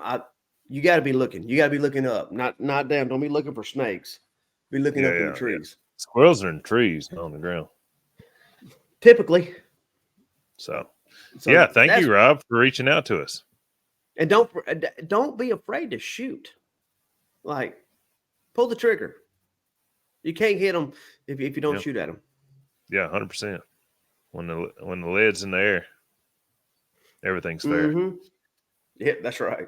you got to be looking. You got to be looking up, not down. Don't be looking for snakes. Be looking up in the Yeah. trees. Squirrels are in trees, not on the ground. Typically. So, So yeah, thank that's you, Rob, for reaching out to us. and don't be afraid to shoot. Like pull the trigger. You can't hit them if you don't Yeah. shoot at them. Yeah, 100%. When the lid's in the air, everything's fair. Mm-hmm. Yeah, that's right.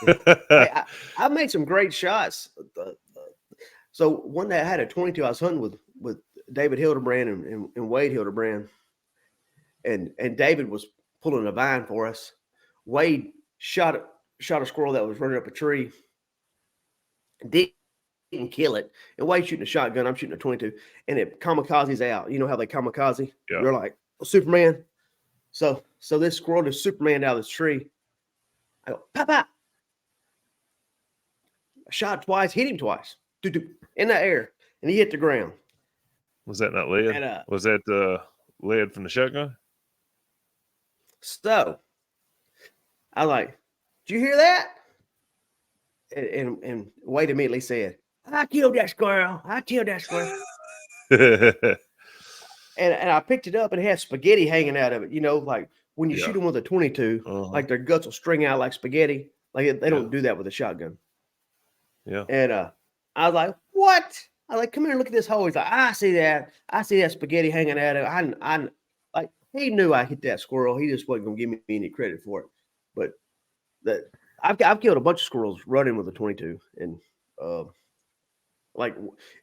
Hey, I made some great shots. So one day I had a 22. I was hunting with David Hildebrand and Wade Hildebrand, and David was pulling a vine for us. Wade shot a squirrel that was running up a tree. Didn't kill it. And Wade's shooting a shotgun. I'm shooting a 22, and it kamikazes out. You know how they kamikaze? Yeah. They're like Superman. So this squirrel just Superman out of this tree. I go pop pop. I shot twice, hit him twice, in the air, and he hit the ground. Was that not lead? And Was that the lead from the shotgun? so I was like, did you hear that? And Wade immediately said, I killed that squirrel. I killed that squirrel. and I picked it up and it had spaghetti hanging out of it. You know, like when you shoot them with a 22, like their guts will string out like spaghetti. Like they don't do that with a shotgun. Yeah. And I was like, what? I was like, come here, look at this hole. He's like, I see that. I see that spaghetti hanging out of it. I like he knew I hit that squirrel. He just wasn't gonna give me any credit for it. But that I've killed a bunch of squirrels running with a 22, and like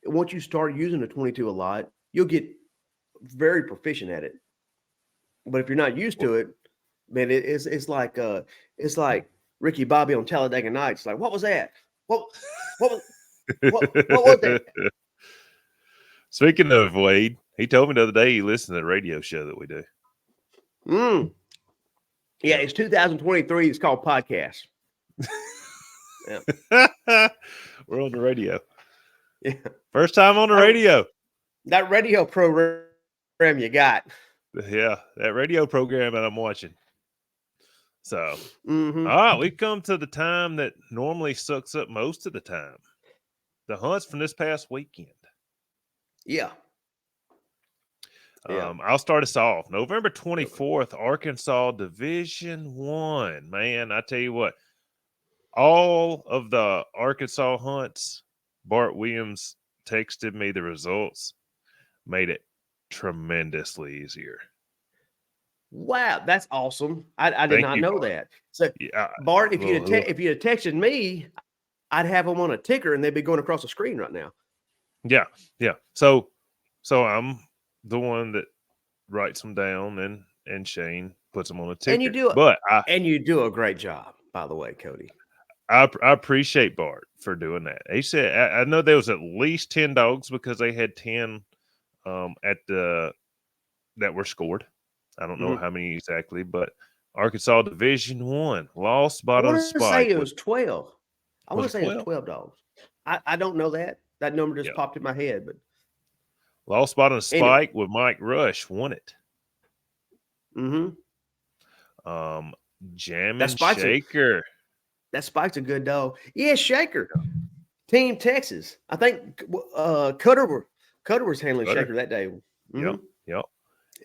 once you start using a 22 a lot, you'll get very proficient at it. But if you're not used to it, man, it's like Ricky Bobby on Talladega Nights. Like, what was that? What was that? Speaking of Wade, he told me the other day he listened to the radio show that we do. Yeah, it's 2023. It's called podcast. Yeah. We're on the radio. Yeah. First time on the radio. That radio program you got. Yeah, that radio program that I'm watching. So, all right, we've come to the time that normally sucks up most of the time. The hunts from this past weekend. Yeah. I'll start us off. November 24th, Arkansas Division I. Man, I tell you what, all of the Arkansas hunts, Bart Williams texted me the results, made it tremendously easier. Wow, that's awesome. I did not know that. So, yeah, Bart, if you'd have texted me, I'd have them on a ticker and they'd be going across the screen right now. Yeah. So I'm the one that writes them down, and Shane puts them on a ticker. And you do a great job, by the way, Cody. I appreciate Bart for doing that. He said I know there was at least 10 dogs because they had 10 that were scored. I don't know how many exactly, but Arkansas Division I lost by the spike. I want to say it was 12. I want to say it was 12 dogs. I don't know that. That number just popped in my head, but lost by the spike with Mike Rush won it. Jammin' Shaker. That Spike's a good dog. Yeah, Shaker. Team Texas. I think Cutter was handling Shaker that day. Yep.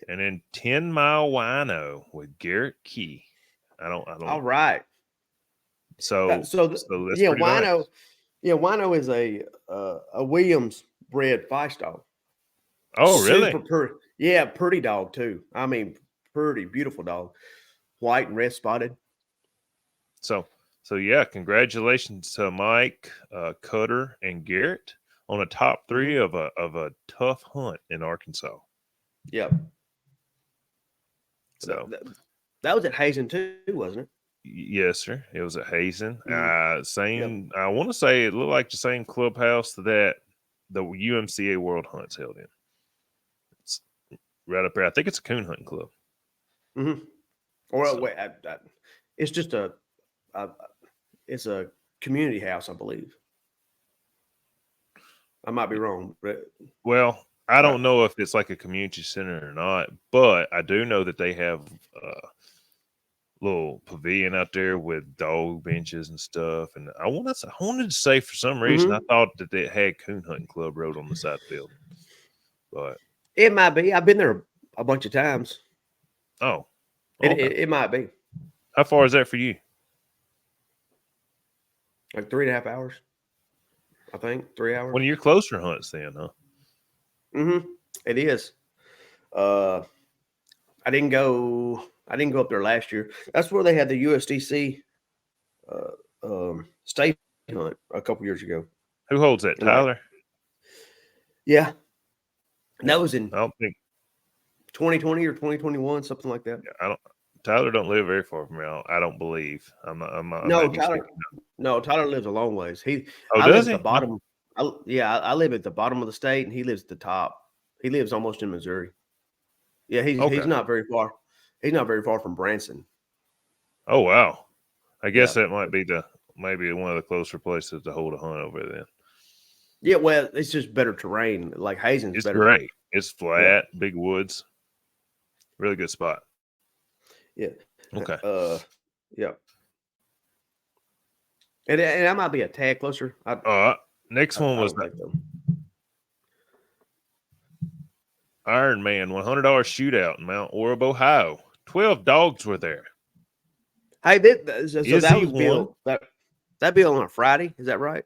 And then 10 Mile Wino with Garrett Key. I don't. All right. So that's Wino. Nice. Yeah, Wino is a Williams bred feist dog. Oh, really? Super pretty dog too. I mean, pretty beautiful dog, white and red spotted. So yeah, congratulations to Mike, Cutter, and Garrett on a top 3 of a tough hunt in Arkansas. Yep. So that was at Hazen too, wasn't it? Yes, sir. It was at Hazen. Yep. Same. I want to say it looked like the same clubhouse that the UMCA World Hunt's held in. It's right up there. I think it's a coon hunting club. Mm-hmm. Or So- wait, it's just a it's a community house, I believe. I might be wrong, but Well, I don't know if it's like a community center or not, but I do know that they have a little pavilion out there with dog benches and stuff. And I wanted to say for some reason I thought that they had coon hunting club road on the side of the building, but it might be. I've been there a bunch of times. oh, It, okay. it might be How far is that for you? like 3.5 hours. I think 3 hours. One of your closer hunts, then, huh? Mm-hmm. It is. I didn't go up there last year. That's where they had the USDC state hunt a couple years ago. Who holds that? Tyler? Yeah. And Yeah. that was in I don't think 2020 or 2021, something like that. Tyler don't live very far from me. I don't believe. I'm not. No, Tyler lives a long ways. I does live he? at the bottom. I live at the bottom of the state, and he lives at the top. He lives almost in Missouri. Yeah, he's not very far. He's not very far from Branson. Oh wow! I guess Yeah. that might be maybe one of the closer places to hold a hunt over there. Then Yeah, well, it's just better terrain. Like Hazen's it's better. great. It's flat, big woods, really good spot. Yeah. Okay. Yeah. And I might be a tad closer. Next one was Iron Man $100 shootout in Mount Orab, Ohio. 12 dogs were there. Hey, so that was Bill. Won? That Bill on a Friday. Is that right?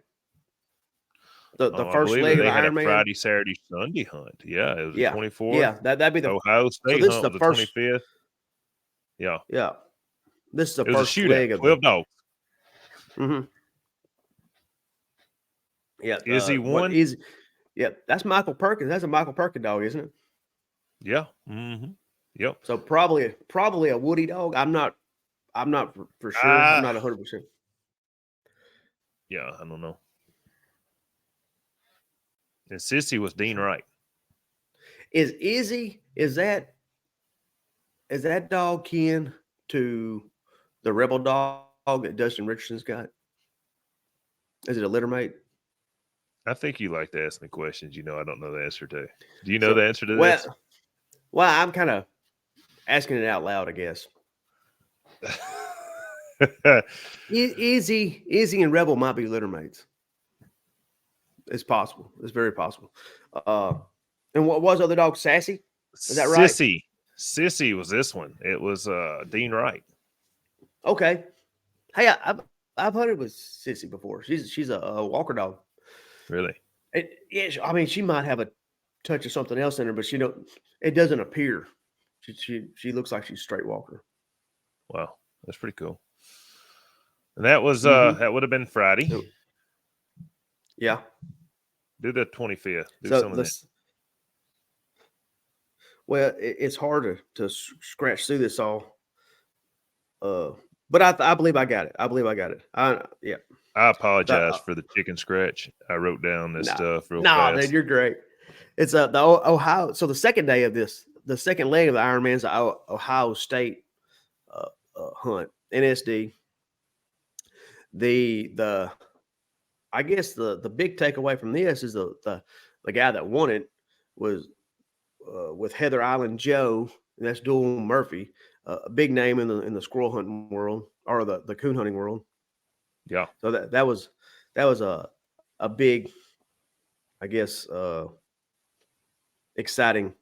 The first leg of the Iron Man. Friday, Saturday, Sunday hunt. Yeah, it was the 24th. Yeah, that'd be the Ohio State this hunt is the was first, the 25th. Yeah. Yeah. This is the It was first a shootout, leg of 12 dogs. Mm-hmm. Yeah. Izzy won? Yeah, that's Michael Perkins. That's a Michael Perkins dog, isn't it? Yeah. Mm-hmm. Yep. So probably a Woody dog. I'm not for sure. I'm not 100%. Yeah, I don't know. And Sissy was Dean Wright. Is that dog kin to the Rebel dog that Dustin Richardson's got? Is it a litter mate? I think you like to ask me questions I don't know the answer to. Do you know the answer to this? Well, I'm kind of asking it out loud, I guess. Izzy and Rebel might be litter mates. It's possible. It's very possible. And what was the other dog? Sassy? Is that right? Sissy was this one. It was Dean Wright. Okay. Hey, I've hunted with Sissy before. She's a Walker dog. Really? Yeah. I mean, she might have a touch of something else in her, but it doesn't appear. She looks like she's straight Walker. Wow, that's pretty cool. And that was that would have been Friday. Yeah. Do the 25th. Do some of that. Well, it's hard to scratch through this all. But I believe I got it. Yeah. I apologize for the chicken scratch. I wrote down this stuff real fast. Dude, you're great. It's the Ohio. So the second day of this, the second leg of the Ironman's the Ohio State hunt, NSD. I guess the big takeaway from this is the guy that won it was with Heather Island Joe, and that's Dual Murphy, a big name in the squirrel hunting world or the coon hunting world. Yeah. So that was a big, I guess, exciting.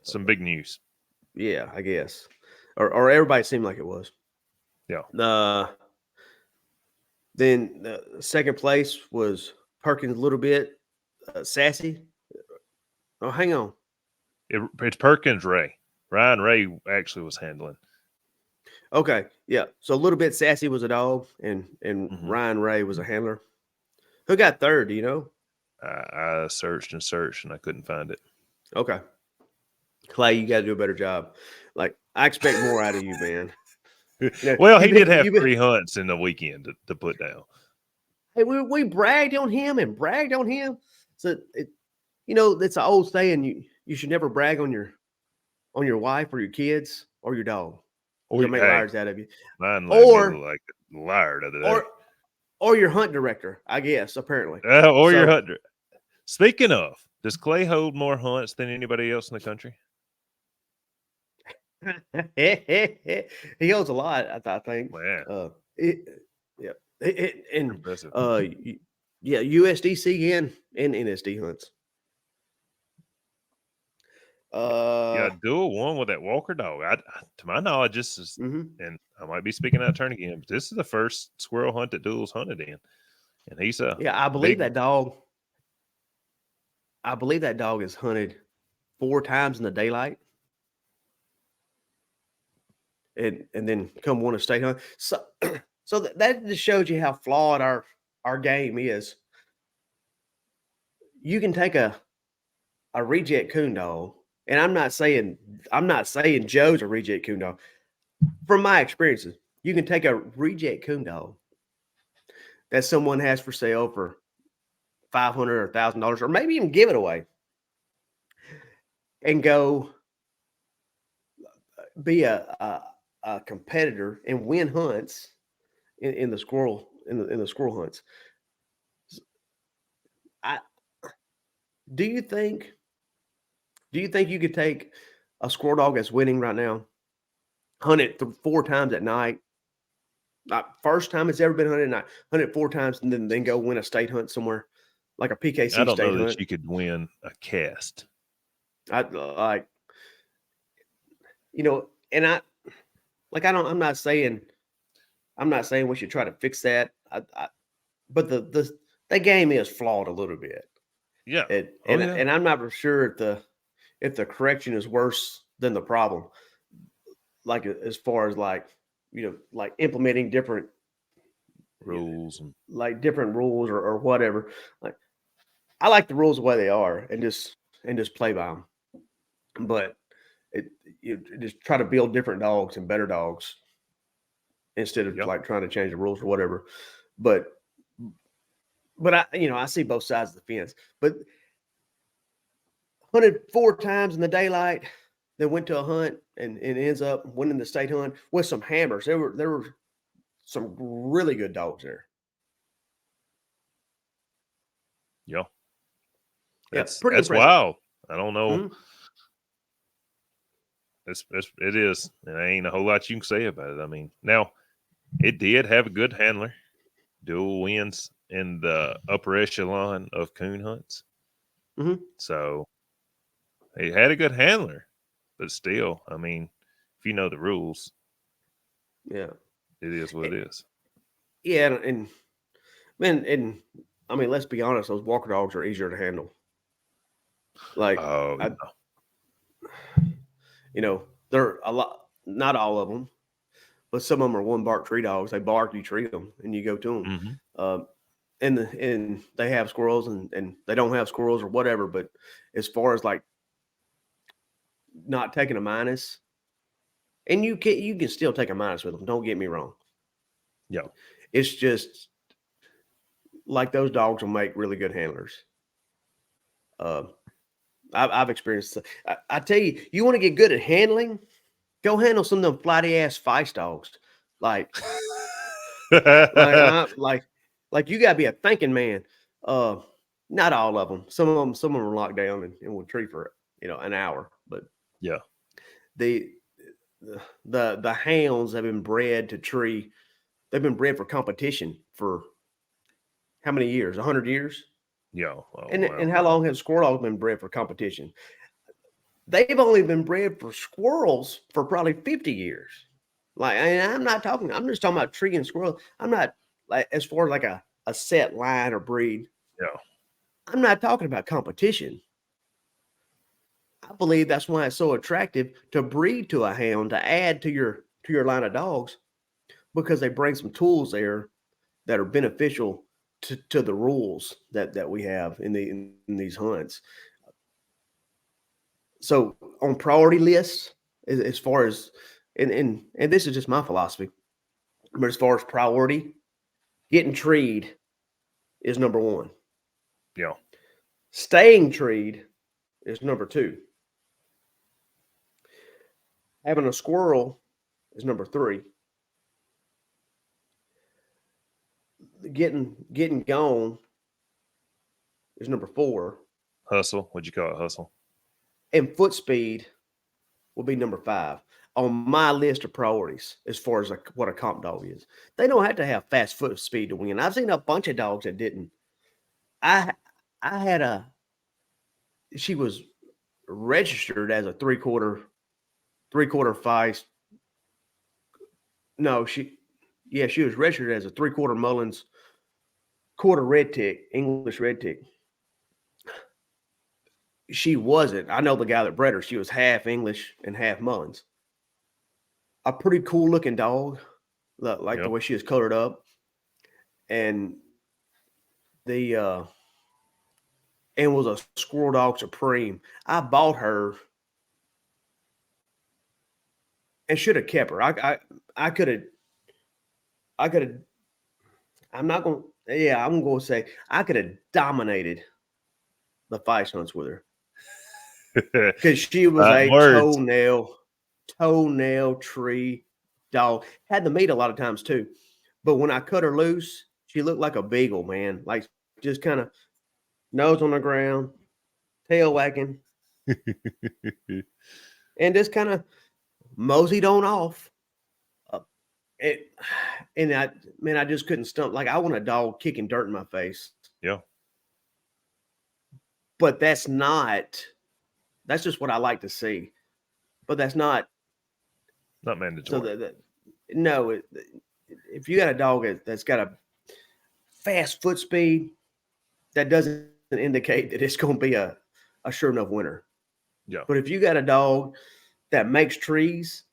Some big news. Yeah, I guess, or everybody seemed like it was. Yeah. Then the second place was Perkins a little bit, Sassy. Oh, hang on. It's Perkins Ray. Ryan Ray actually was handling. Okay, yeah. So a little bit Sassy was a dog, and Ryan Ray was a handler. Who got third? Do you know? I searched and I couldn't find it. Okay, Clay, you got to do a better job. Like I expect more out of you, man. Well, he you've did been, have you've been, 3 hunts in the weekend to put down. hey, we bragged on him and bragged on him. So it's an old saying. You should never brag on your wife or your kids or your dog. Or They'll make hey, liars out of you. mine made me look Or like a liar the other day. or or your hunt director, I guess, apparently. Or your So hunter. Speaking of, does Clay hold more hunts than anybody else in the country? he owns a lot, I think. Man, Yeah. And impressive. yeah, USDC and NSD hunts. Yeah, Uh, dual one with that Walker dog. To my knowledge, this is, mhm. and I might be speaking out of turn again, but this is the first squirrel hunt that Duel's hunted in, and he's a Yeah, big. I believe that dog is hunted 4 times in the daylight, and then come one a state hunt. So so that just shows you how flawed our game is. You can take a reject coon dog, and I'm not saying Joe's a reject coon dog. From my experiences, you can take a reject coon dog that someone has for sale for $500 or $1,000, or maybe even give it away, and go be a competitor and win hunts in the squirrel hunts. I do you think you could take a squirrel dog that's winning right now, hunt it 4 times at night? Not first time it's ever been hunted at night, hunt it 4 times, and then go win a state hunt somewhere, like a I PKC don't state know that hunt. you could win a cast. I like, and I don't. I'm not saying we should try to fix that. But the game is flawed a little bit. Yeah. And Oh and yeah. and I'm not sure if the correction is worse than the problem. Like as far as like implementing Rules and different rules or whatever. Like I like the rules the way they are and just play by them. But it you just try to build different dogs and better dogs instead of yeah. like trying to change the rules or whatever. But I see both sides of the fence. But hunted 4 times in the daylight, then went to a hunt and ends up winning the state hunt with some hammers. There were some really good dogs there. Yeah. Yeah, That's pretty that's impressive. wild. I don't know. Mhm. It is. And there ain't a whole lot you can say about it. I mean, now it did have a good handler. Dual wins in the upper echelon of coon hunts. Mhm. So he had a good handler, but still, I mean, if you know the rules, Yeah. it is what Eh, it is. Yeah, and man, and I mean, let's be honest, those Walker dogs are easier to handle. Like Oh, I, they're a lot, not all of them, but some of them are one bark tree dogs. They bark, you treat them, and you go to them. hmm And they have squirrels and they don't have squirrels or whatever. But as far as like not taking a minus, and you can still take a minus with them. Don't get me wrong. yeah, It's just like those dogs will make really good handlers. Uh, I've experienced. I tell you, you want to get good at handling, go handle some of them flighty ass feist dogs. Like like I like you gotta be a thinking man. Uh, Not all of them. Some of them are locked down and will tree for an hour. But yeah, the the hounds have been bred to tree. They've been bred for competition for how many years? 100 years. yeah. Oh And wow, how long have squirrel dogs been bred for competition? They've only been bred for squirrels for probably 50 years. Like, and I'm just talking about tree and squirrel. I'm not like as far as like a set line or breed. yeah, I'm not talking about competition. I believe that's why it's so attractive to breed to a hound to add to your line of dogs because they bring some tools there that are beneficial to the rules that we have in these hunts. So on priority lists, as far as and this is just my philosophy. But as far as priority, getting treed is number one. Yeah. Staying treed is number two. Having a squirrel is number three. Getting gone is number four. Hustle. What'd you call it? Hustle. And foot speed will be number five on my list of priorities as far as what a comp dog is. They don't have to have fast foot speed to win. I've seen a bunch of dogs that didn't. I had she was registered as a three-quarter feist. No, she was registered as a three-quarter Mullins, quarter red tick, English red tick. She wasn't. I know the guy that bred her. She was half English and half Mullins. A pretty cool looking dog, like the way she was colored up, and and was a squirrel dog supreme. I bought her and should have kept her. I could have. I'm not going. Yeah, I'm going to say I could have dominated the feist hunts with her because she was a toenail tree dog. Had the meat a lot of times too, but when I cut her loose, she looked like a beagle, man. Like just kind of nose on the ground, tail wagging, and just kind of moseyed on off. I just couldn't stump. Like I want a dog kicking dirt in my face. Yeah. But that's just what I like to see. But that's not mandatory. So no, if you got a dog that's got a fast foot speed, that doesn't indicate that it's going to be a sure enough winner. Yeah. But if you got a dog that makes trees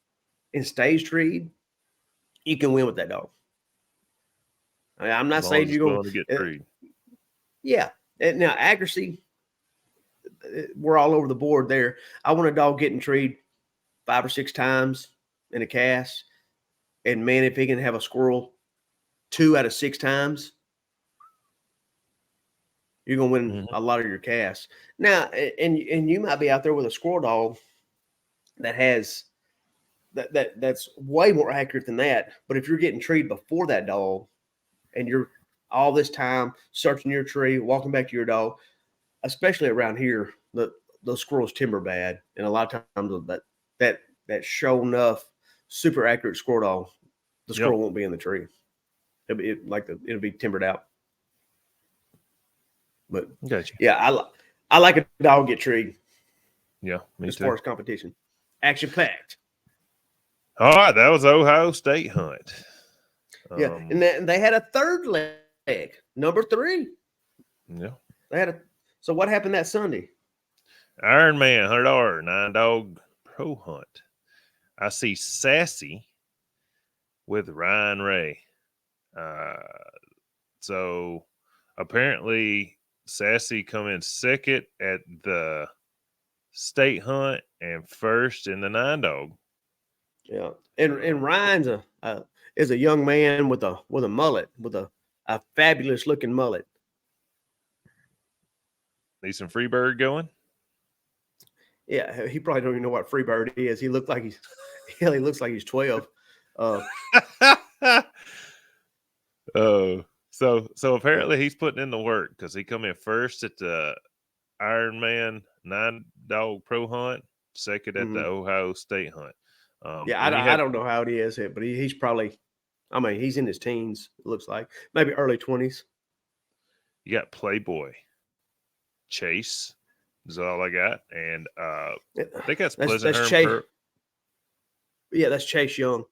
and stays treed, you can win with that dog. I'm not saying you're going to get treed. Yeah. Now, accuracy, we're all over the board there. I want a dog getting treed 5 or 6 times in a cast. And, man, if he can have a squirrel 2 out of 6 times, you're going to win a lot of your casts. Now, and you might be out there with a squirrel dog that has that's way more accurate than that. But if you're getting treed before that dog and you're all this time searching your tree, walking back to your dog, especially around here, the squirrels timber bad. And a lot of times that show enough super accurate squirrel dog, the squirrel won't be in the tree. It'll be timbered out. But gotcha. Yeah, I like a dog get treed. Yeah, me as too. Far as competition, action packed. All right, that was Ohio State Hunt. Yeah, and they had a third leg, number 3. Yeah, So what happened that Sunday? Iron Man $100 9-dog pro hunt. I see Sassy with Ryan Ray. So apparently Sassy come in second at the state hunt and first in the 9-dog. Yeah, and Ryan's is a young man with a mullet, with a fabulous looking mullet. Need some Freebird going? Yeah, he probably don't even know what Freebird is. He looks like he looks like he's 12. So apparently he's putting in the work because he come in first at the Ironman 9-dog pro hunt, second at the Ohio State hunt. I don't know how it is, but he's probably, he's in his teens. It looks like maybe early 20s. You got Playboy, Chase is all I got, and I think that's Pleasant Chase. Yeah, that's Chase Young.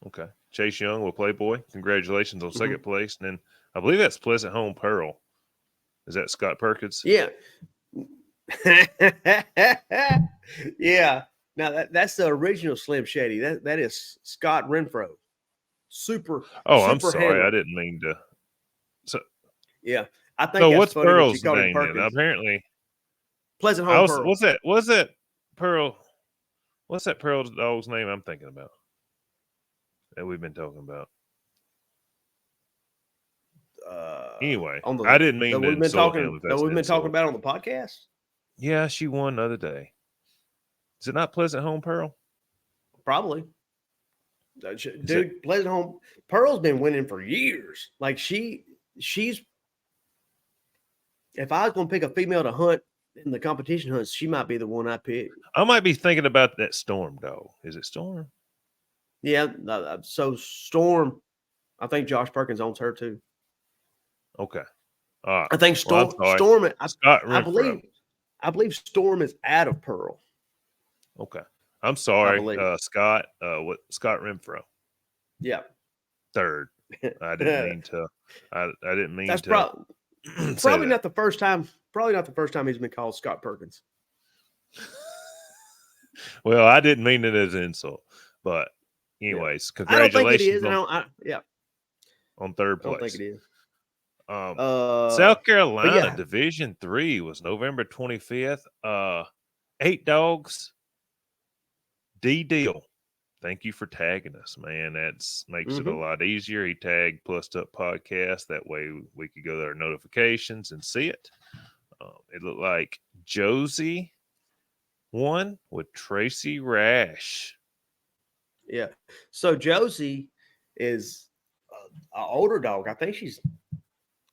Okay, Chase Young with Playboy. Congratulations on second place, and then I believe that's Pleasant Home Pearl. Is that Scott Perkins? Yeah. Yeah. Now that's the original Slim Shady. That is Scott Renfro. Super. I'm sorry. handler. I didn't mean to. So yeah, I think. So that's what's funny Pearl's that you name then? Apparently, Pleasant Home Pearl. Was that Pearl? What's that Pearl dog's name I'm thinking about that we've been talking about? Anyway, On I didn't that mean to we've been insult talking him if that that's we've an been talking insult. about on the podcast. Yeah, she won the other day. Is it not Pleasant Home Pearl? Probably, Is it? dude. Pleasant Home Pearl's been winning for years. Like she's. If I was going to pick a female to hunt in the competition hunts, she might be the one I pick. I might be thinking about that Storm dog. Is it Storm? Yeah. So Storm, I think Josh Perkins owns her too. Okay. All right. I think Well, I'm sorry. Storm. Scott I Renfro. believe Storm is out of Pearl. Okay. I'm I sorry, believe. Scott. What Scott Renfro? Yeah. Third. I didn't mean to. I didn't mean That's to say probably that. not the first time. Probably not the first time he's been called Scott Perkins. Well, I didn't mean it as an insult, but anyways, I don't think it congratulations is. on third I don't place. think it is. South Carolina yeah. Division 3 was November 25th. 8 dogs. D Deal. Thank you for tagging us, man. That's makes it a lot easier. He tagged Plussed Up Podcast. That way we could go to our notifications and see it. It looked like Josie won with Tracy Rash. Yeah. So Josie is an older dog. I think she's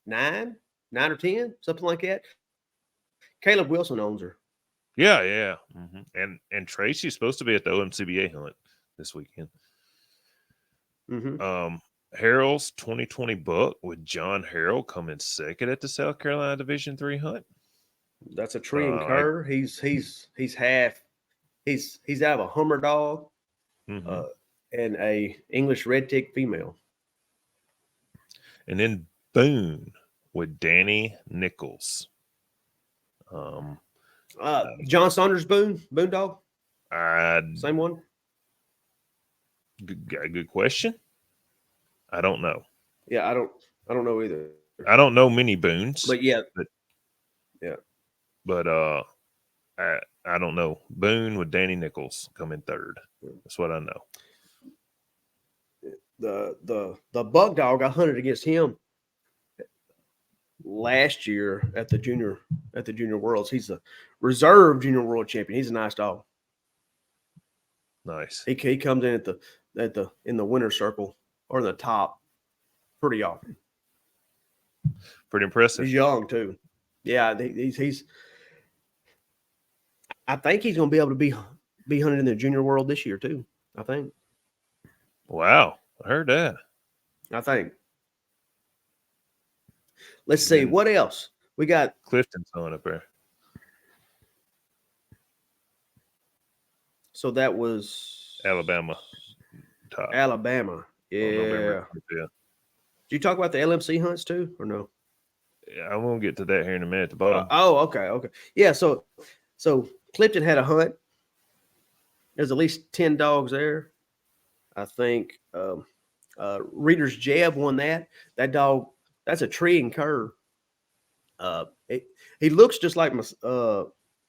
9 or 10, something like that. Caleb Wilson owns her. Yeah. And Tracy's supposed to be at the OMCBA hunt this weekend. Harrell's 2020 book with John Harrell coming second at the South Carolina Division 3 hunt. That's a tree and cur. He's half. He's out of a Hummer dog and a English red tick female. And then Boone with Danny Nichols. John Saunders Boone dog. Same one. Good question. I don't know. Yeah, I don't know either. I don't know many Boones. But yeah. But I don't know. Boone with Danny Nichols coming third. That's what I know. The buck dog, I hunted against him last year at the junior worlds. He's a reserve junior world champion. He's a nice dog. Nice. He comes in in the winner circle or in the top pretty often. Pretty impressive. He's young too. Yeah, he's. I think he's going to be able to be hunted in the junior world this year too. I think. Wow, I heard that. I think. Let's see what else we got. Clifton's on up there. So that was Alabama. Top. Alabama. Yeah. Did you talk about the LMC hunts too, or no? Yeah, I'm gonna get to that here in a minute at the bottom. Okay. Yeah, so Clifton had a hunt. There's at least 10 dogs there. I think Reader's Jeb won that. That dog, that's a tree and cur. He looks just like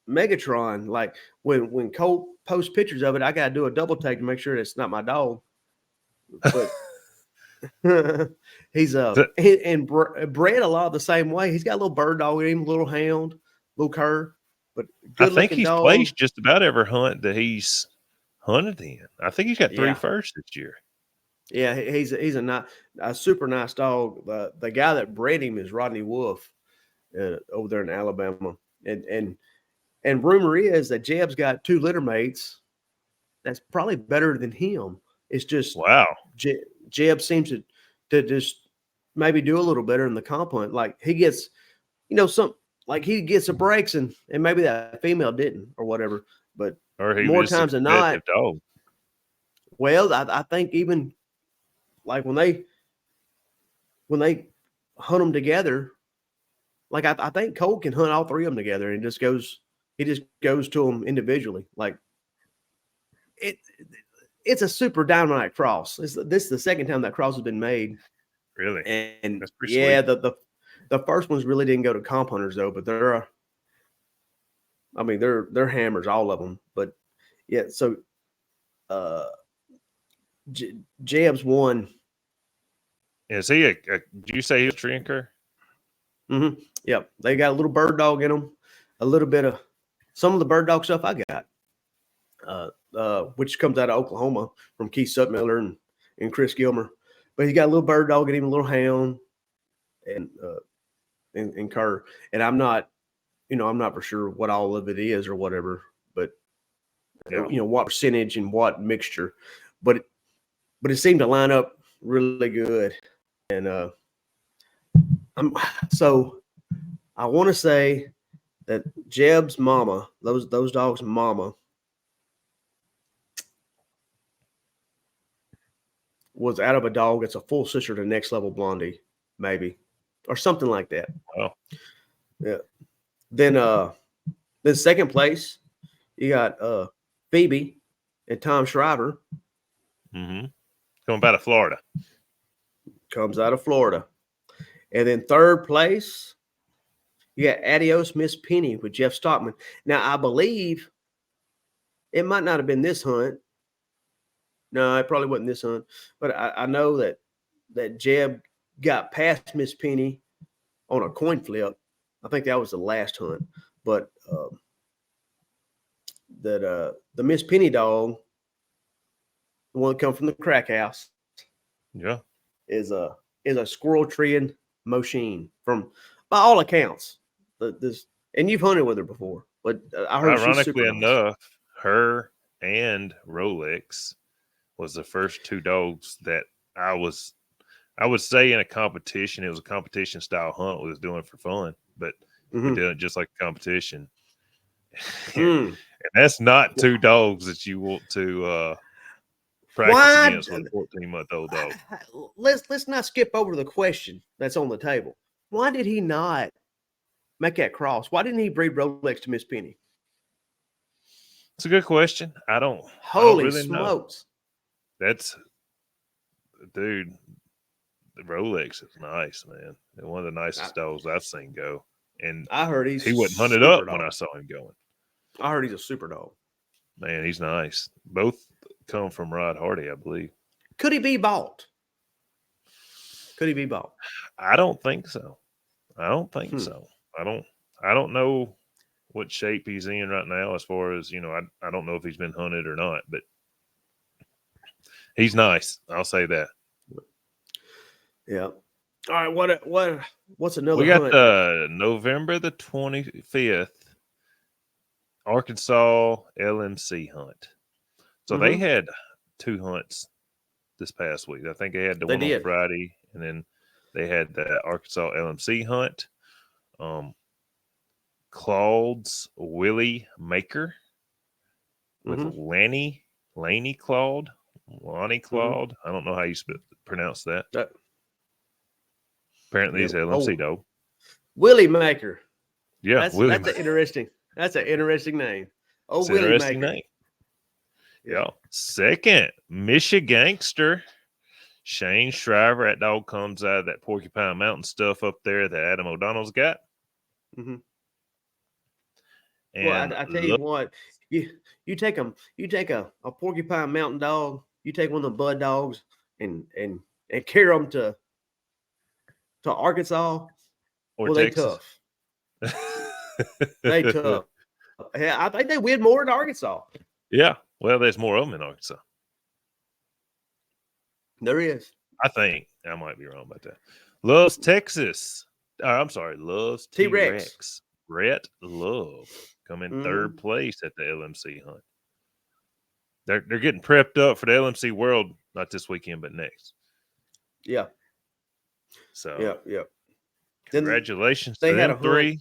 Megatron. Like when Colt posts pictures of it, I gotta do a double take to make sure it's not my dog. But he's and bred a lot the same way. He's got a little bird dog in him, a little hound, little cur. But I think he's placed just about every hunt that he's hunted in. I think he's got 3 firsts this year. Yeah, he's a super nice dog. The guy that bred him is Rodney Wolf over there in Alabama, and rumor is that Jeb's got 2 litter mates. That's probably better than him. It's just wow. Jeb seems to just maybe do a little better in the comp hunt. Like he gets, he gets the breaks and maybe that female didn't or whatever. But more times than not, dog. Well, I think even like when they hunt them together, like I think Cole can hunt all 3 of them together and he just goes to them individually. Like it's a super dynamite cross. This is the second time that cross has been made. Really? And that's pretty sweet. The first ones really didn't go to comp hunters though, but they're hammers, all of them. But yeah, so uh, Jeb's won. Is he do you say he was tree anchor? Mm-hmm. Yep. They got a little bird dog in them, a little bit of some of the bird dog stuff I got, which comes out of Oklahoma from Keith Sutmiller and Chris Gilmer. But he's got a little bird dog and even a little hound and cur. And I'm not for sure what all of it is or whatever, but what percentage and what mixture. But it seemed to line up really good. And so I want to say that Jeb's mama, those dogs' mama, was out of a dog that's a full sister to Next Level Blondie, maybe, or something like that. Oh, yeah. Then second place, you got Phoebe and Tom Shriver. Mm-hmm. Coming out of Florida. Comes out of Florida. And then third place, you got Adios Miss Penny with Jeff Stockman. Now, I believe it might not have been this hunt. No, it probably wasn't this hunt. But I know that Jeb got past Miss Penny on a coin flip. I think that was the last hunt. But the Miss Penny dog, the one that come from the crack house, is a squirrel treeing machine from, by all accounts. And you've hunted with her before, but I heard ironically she's super enough, her and Rolex was the first two dogs that I would say in a competition. It was a competition style hunt we was doing for fun, but we did it just like a competition. And that's not two dogs that you want to practice against with a 14-month-old dog. Let's not skip over the question that's on the table. Why did he not make that cross? Why didn't he breed Rolex to Miss Penny? It's a good question. I don't really smokes. Know. That's, dude, the Rolex is nice, man. And one of the nicest dogs I've seen go. And I heard he wasn't hunted up when I saw him going. I heard he's a super dog. Man, he's nice. Both come from Rod Hardy, I believe. Could he be bought? I don't think so. So. I don't know what shape he's in right now as far as, I don't know if he's been hunted or not, but he's nice. I'll say that. Yeah. All right. What's another We got hunt? the November the 25th Arkansas LMC hunt. So they had two hunts this past week. I think they had the one on Friday, and then they had the Arkansas LMC hunt. Claude's Willie Maker with Laney Claude. Lonnie Claude. I don't know how you pronounce that. Apparently he's an LMC dog. Willie Maker. Yeah, that's an interesting name. Oh, Willie Maker. Name. Yeah. Second, Michigangster. Shane Shriver. That dog comes out of that Porcupine Mountain stuff up there that Adam O'Donnell's got. Mm-hmm. And I tell you what, you take a Porcupine Mountain dog, you take one of the bud dogs and carry them to Arkansas. Or Texas. They tough. They tough. Yeah, I think they win more in Arkansas. Yeah. Well, there's more of them in Arkansas. There is. I think. I might be wrong about that. Loves Texas. Loves T-Rex. Brett Love come in third place at the LMC hunt. They're getting prepped up for the LMC World, not this weekend, but next. Yeah. So yeah. Congratulations to them three.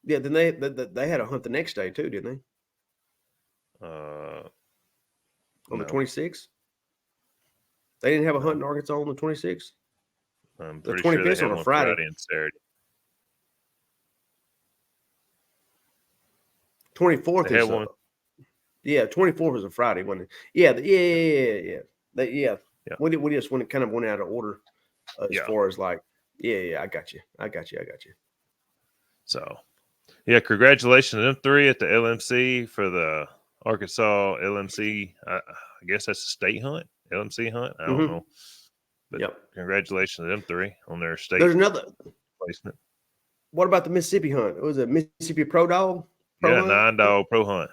Yeah, then they had a hunt the next day too, didn't they? On the 26th? They didn't have a hunt in Arkansas on the 26th? I'm pretty sure they had on a Friday and Saturday. 24th is one. Yeah, 24th was a Friday, wasn't it? Yeah. We just kind of went out of order as far as like, I got you. So, yeah, congratulations to them three at the LMC for the Arkansas LMC. I guess that's a state hunt, LMC hunt. I don't Mm-hmm. know, but Yep. congratulations to them three on their state There's another. placement. What about the Mississippi hunt? It was a Mississippi Pro Dog Pro Yeah, Hunt. 9 dog pro hunt.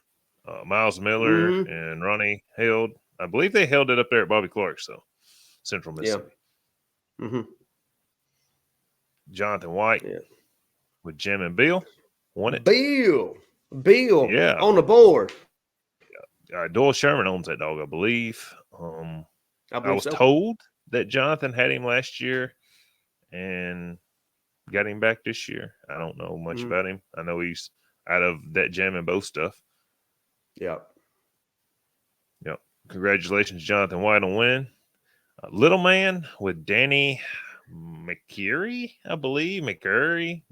Miles Miller Mm-hmm. and Ronnie held. I believe they held it up there at Bobby Clark's, though, Central Yeah. Mississippi. Mm-hmm. Jonathan White Yeah. with Jim and Bill won it. Bill Yeah. on the board. Doyle Sherman owns that dog, I believe. I I believe was so. told that Jonathan had him last year and got him back this year. I don't know much Mhm. about him. I know he's out of that Jam and Bow stuff. Yeah. Yep. Congratulations, Jonathan White, on winning. Little Man with Danny McCurry, I believe. McCurry.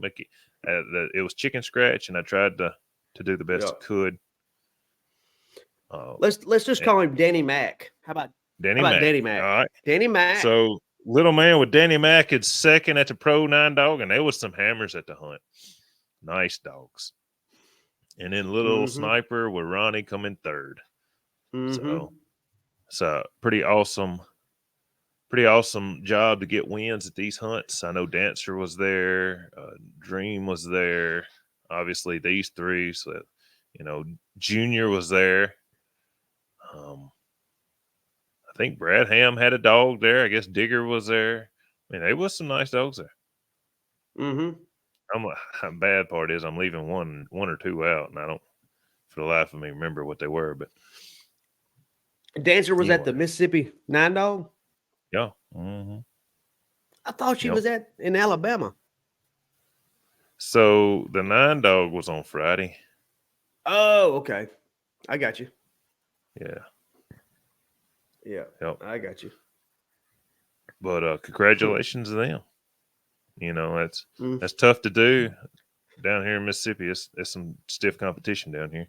It was chicken scratch, and I tried to do the best Yeah. I could. Let's just call him Danny Mac. How about Danny Danny Mac. Mac? All right. Danny Mac. So Little Man with Danny Mac is second at the Pro 9 dog, and there was some hammers at the hunt. Nice dogs. And then Little Mm-hmm. Sniper with Ronnie coming third. Mm-hmm. So it's a pretty awesome job to get wins at these hunts. I know Dancer was there, Dream was there, obviously these three. So Junior was there. I think Brad Ham had a dog there. I guess Digger was there. I mean, there was some nice dogs there. Mm-hmm. Bad part is I'm leaving one or two out, and I don't, for the life of me, remember what they were. But Dancer was at anyway. the Mississippi 9 dog. Yeah. Mm-hmm. I thought she was in Alabama. So the 9 dog was on Friday. Oh, okay. I got you. Yeah. Yeah. Yep. I got you. But congratulations to them. That's tough to do down here in Mississippi. It's some stiff competition down here.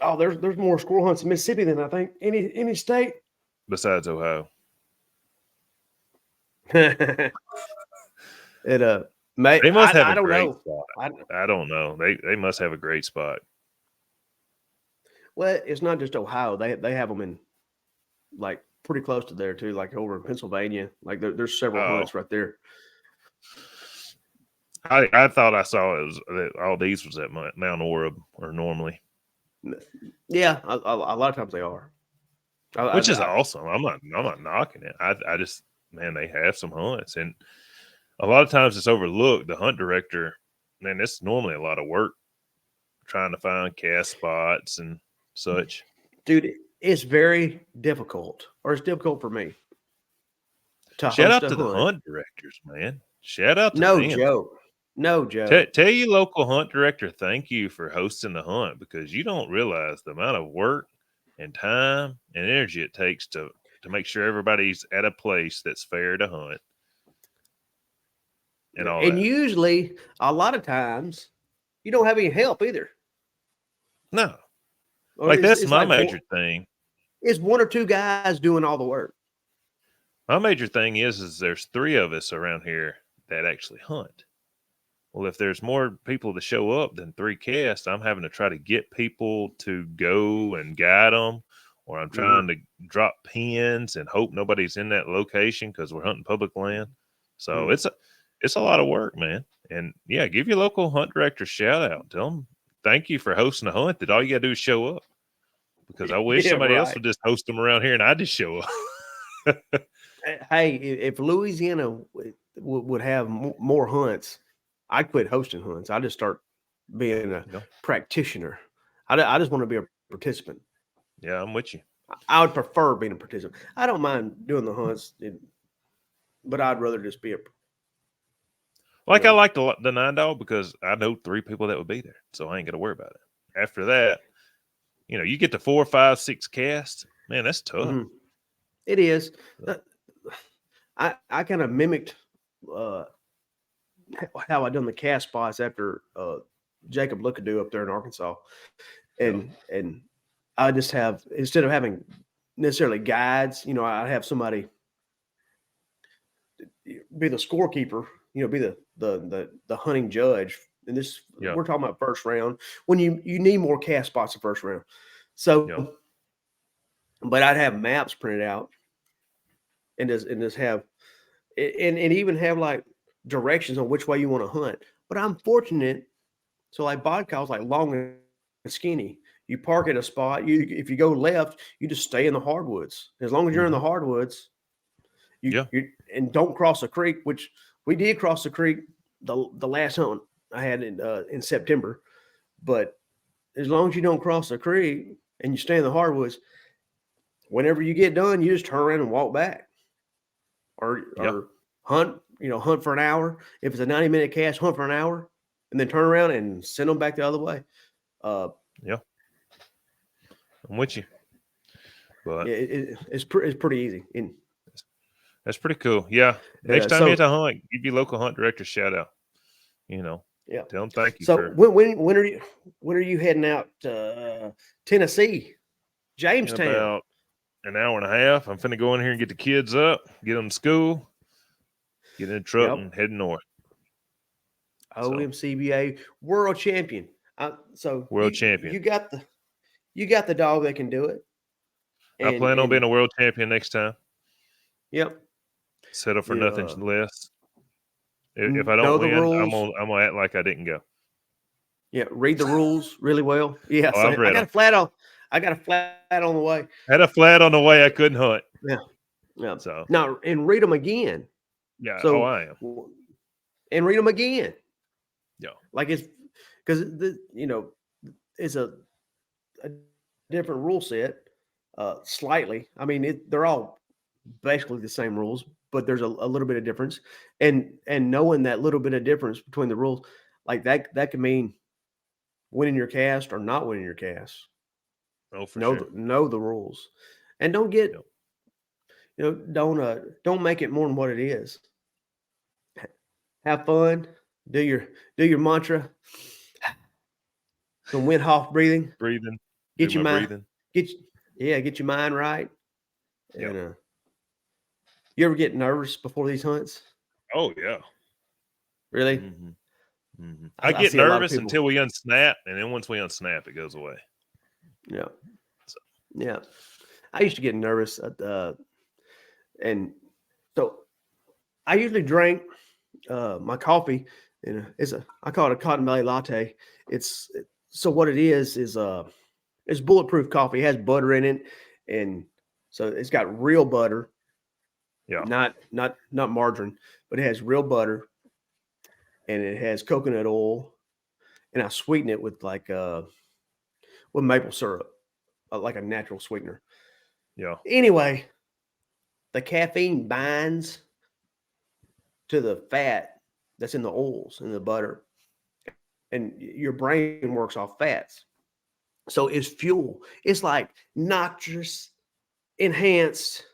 Oh, there's more squirrel hunts in Mississippi than I think any state besides Ohio. It they must have I a don't great know. spot. I don't know. They must have a great spot. Well, it's not just Ohio. They have them in like pretty close to there too, like over in Pennsylvania. Like there's several hunts right there. I thought I saw it was that all these was at Mount Orab or normally. Yeah, a lot of times they are. Which is awesome. I'm not knocking it. I just, man, they have some hunts, and a lot of times it's overlooked. The hunt director, man, it's normally a lot of work trying to find cast spots and such. Dude, it's very difficult, or it's difficult for me. Shout out to the hunt directors, man. Shout out to them. No joke. Tell your local hunt director thank you for hosting the hunt, because you don't realize the amount of work and time and energy it takes to make sure everybody's at a place that's fair to hunt. And usually, a lot of times, you don't have any help either. No. Like, that's my major thing. It's one or two guys doing all the work. My major thing is there's 3 of us around here that actually hunt. Well, if there's more people to show up than 3 casts, I'm having to try to get people to go and guide them, or I'm trying to drop pins and hope nobody's in that location because we're hunting public land. So it's a lot of work, man. And yeah, give your local hunt director a shout out. Tell them thank you for hosting a hunt that all you got to do is show up. Because I wish somebody else would just host them around here and I just show up. Hey, if Louisiana would have more hunts, I'd quit hosting hunts. I just start being a practitioner. I just want to be a participant. Yeah, I'm with you. I would prefer being a participant. I don't mind doing the hunts, but I'd rather just be a. Like, I like the 9 dog because I know 3 people that would be there, so I ain't got to worry about it. After that, you get to 4, 5, 6 casts. Man, that's tough. Mm-hmm. It is. I kind of mimicked how I done the cast spots after Jacob Lookadoo up there in Arkansas, and I just have, instead of having necessarily guides, I have somebody be the scorekeeper, be the hunting judge And this Yeah. we're talking about first round when you need more cast spots in first round. Yeah. So, but I'd have maps printed out and just have and even have like directions on which way you want to hunt. But I'm fortunate. So like bodcow's like long and skinny. You park at a spot. If you go left, you just stay in the hardwoods. As long as you're in the hardwoods, Yeah. you and don't cross a creek. Which we did cross the creek the last hunt I had in September. But as long as you don't cross the creek and you stay in the hardwoods, whenever you get done, you just turn around and walk back, Yeah. or hunt. Hunt for an hour. If it's a 90-minute cast, hunt for an hour, and then turn around and send them back the other way. Yeah. I'm with you. But Yeah, it's pretty easy. And that's pretty cool. Yeah. Next time you hit a hunt, give your local hunt director a shout out. Yeah. Tell them thank you So for when are you heading out to Tennessee? in Jamestown. about an hour and a half. I'm finna go in here and get the kids up, get them to school, get in the truck and head north. OMCBA World Champion. World champion. You got the dog that can do it. I plan on being a world champion next time. Yep. Settle for nothing less. If I know don't the win, I'm rules. gonna act like I didn't go. Yeah, read the rules really well. Yeah, I've read I got a flat on the way. Had a flat on the way. I couldn't hunt. Yeah. So now and read them again. Yeah. So I am. And read them again. Yeah. Like it's because it's a different rule set, slightly. I mean, they're all basically the same rules, but there's a little bit of difference. And knowing that little bit of difference between the rules, like that can mean winning your cast or not winning your cast. Oh, for sure. Know the rules, and don't get don't make it more than what it is. Have fun. Do your mantra. Some Wim Hof breathing. Get your mind. Breathing. Get your mind right. Yeah. And you ever get nervous before these hunts? Oh yeah. Really? Mm-hmm. Mm-hmm. I get nervous until we unsnap, and then once we unsnap, it goes away. Yeah. Yeah. I used to get nervous and so I usually drank my coffee, and I call it a Cotton Valley latte. So what it is it's bulletproof coffee. It has butter in it, and so it's got real butter. Yeah. Not margarine, but it has real butter, and it has coconut oil, and I sweeten it with with maple syrup, like a natural sweetener. Yeah. Anyway, the caffeine binds to the fat that's in the oils and the butter, and your brain works off fats. So it's fuel. It's like nitrous enhanced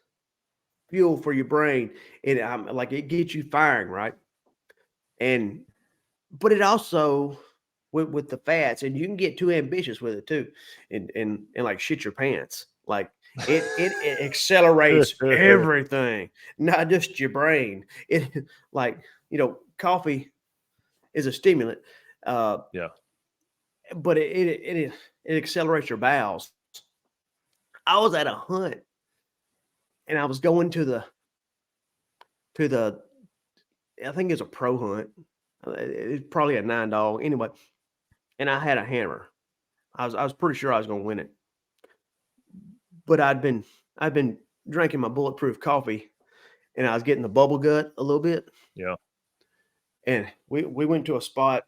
fuel for your brain. And like it gets you firing, right? But it also with the fats, and you can get too ambitious with it too, and like shit your pants. Like it accelerates everything, not just your brain. It like coffee is a stimulant. Yeah. But it accelerates your bowels. I was at a hunt, and I was going to the I think it's a pro hunt. It's probably a 9 dog anyway, and I had a hammer. I was pretty sure I was going to win it, but I'd been drinking my bulletproof coffee, and I was getting the bubble gut a little bit. Yeah. And we went to a spot,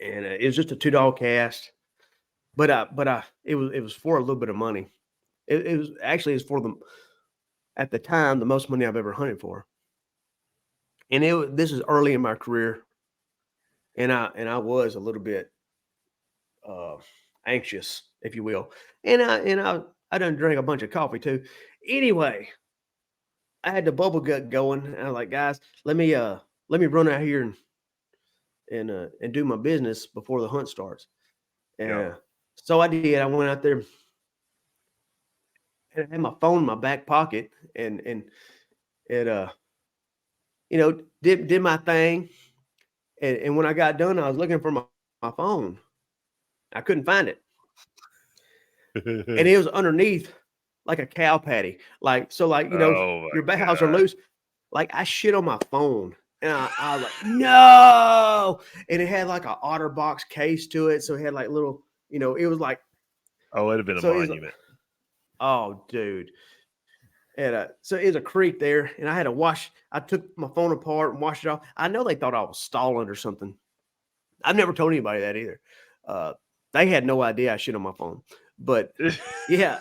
and it was just a 2-dog cast, but it was for a little bit of money. It was actually it's for at the time the most money I've ever hunted for. And this is early in my career, and I was a little bit anxious, if you will, and I done drank a bunch of coffee too. Anyway, I had the bubble gut going, and I was like, guys, let me run out here and do my business before the hunt starts. And so I did. I went out there, and I had my phone in my back pocket, and it did my thing. And when I got done, I was looking for my phone. I couldn't find it. And it was underneath like a cow patty. Like, so like, Oh your my bowels are god! loose. Like I shit on my phone. And I was like, no. And it had like an OtterBox case to it. So it had like little, it was like, Oh, it'd have been a so it was like, monument. oh, dude. And so it was a creek there. And I had to wash. I took my phone apart and washed it off. I know they thought I was stalling or something. I've never told anybody that either. They had no idea I shit on my phone. But yeah.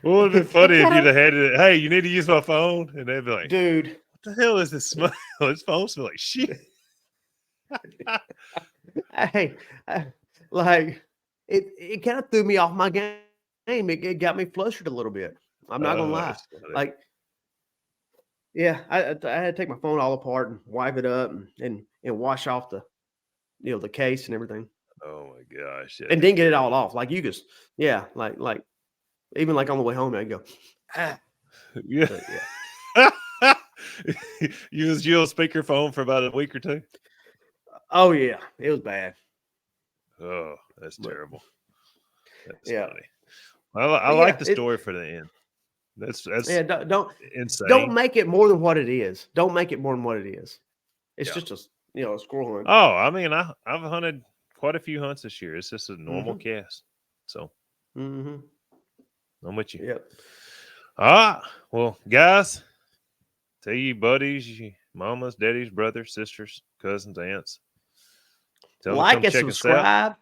Well, it would have been funny if you'd have had it. Hey, you need to use my phone, and they'd be like, dude, "What the hell is this smell? This phone smells like shit." Hey, like it kind of threw me off my game. It got me flustered a little bit. I'm not gonna lie. That's funny. Like, yeah, I had to take my phone all apart and wipe it up and wash off the case and everything, Oh my gosh! and then get it all off. Like you just, yeah, like even like on the way home, I go, ah, Yeah. but yeah. You was on speakerphone for about a week or two. Oh yeah, it was bad. Oh, that's But, terrible. That's yeah. funny. I But like yeah, the story for the end. That's yeah. Don't insane. make it more than what it is. Don't make it more than what it is. It's Yeah. just a squirrel hunt. Oh, I mean, I've hunted quite a few hunts this year. It's just a normal cast. So Mm-hmm. I'm with you. Yep. All right. Well, guys, tell you buddies, you mamas, daddies, brothers, sisters, cousins, aunts. Tell them to Like come and check us out. subscribe.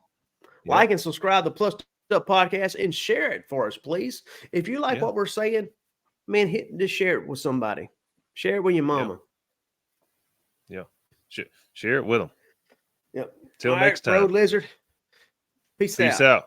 Yeah. Like and subscribe to Plus Up Podcast and share it for us, please. If you like Yeah. what we're saying, man, just share it with somebody. Share it with your mama. Yeah. Share it with them. Yep. Till All next right, time. Road Lizard. Peace Peace out. out.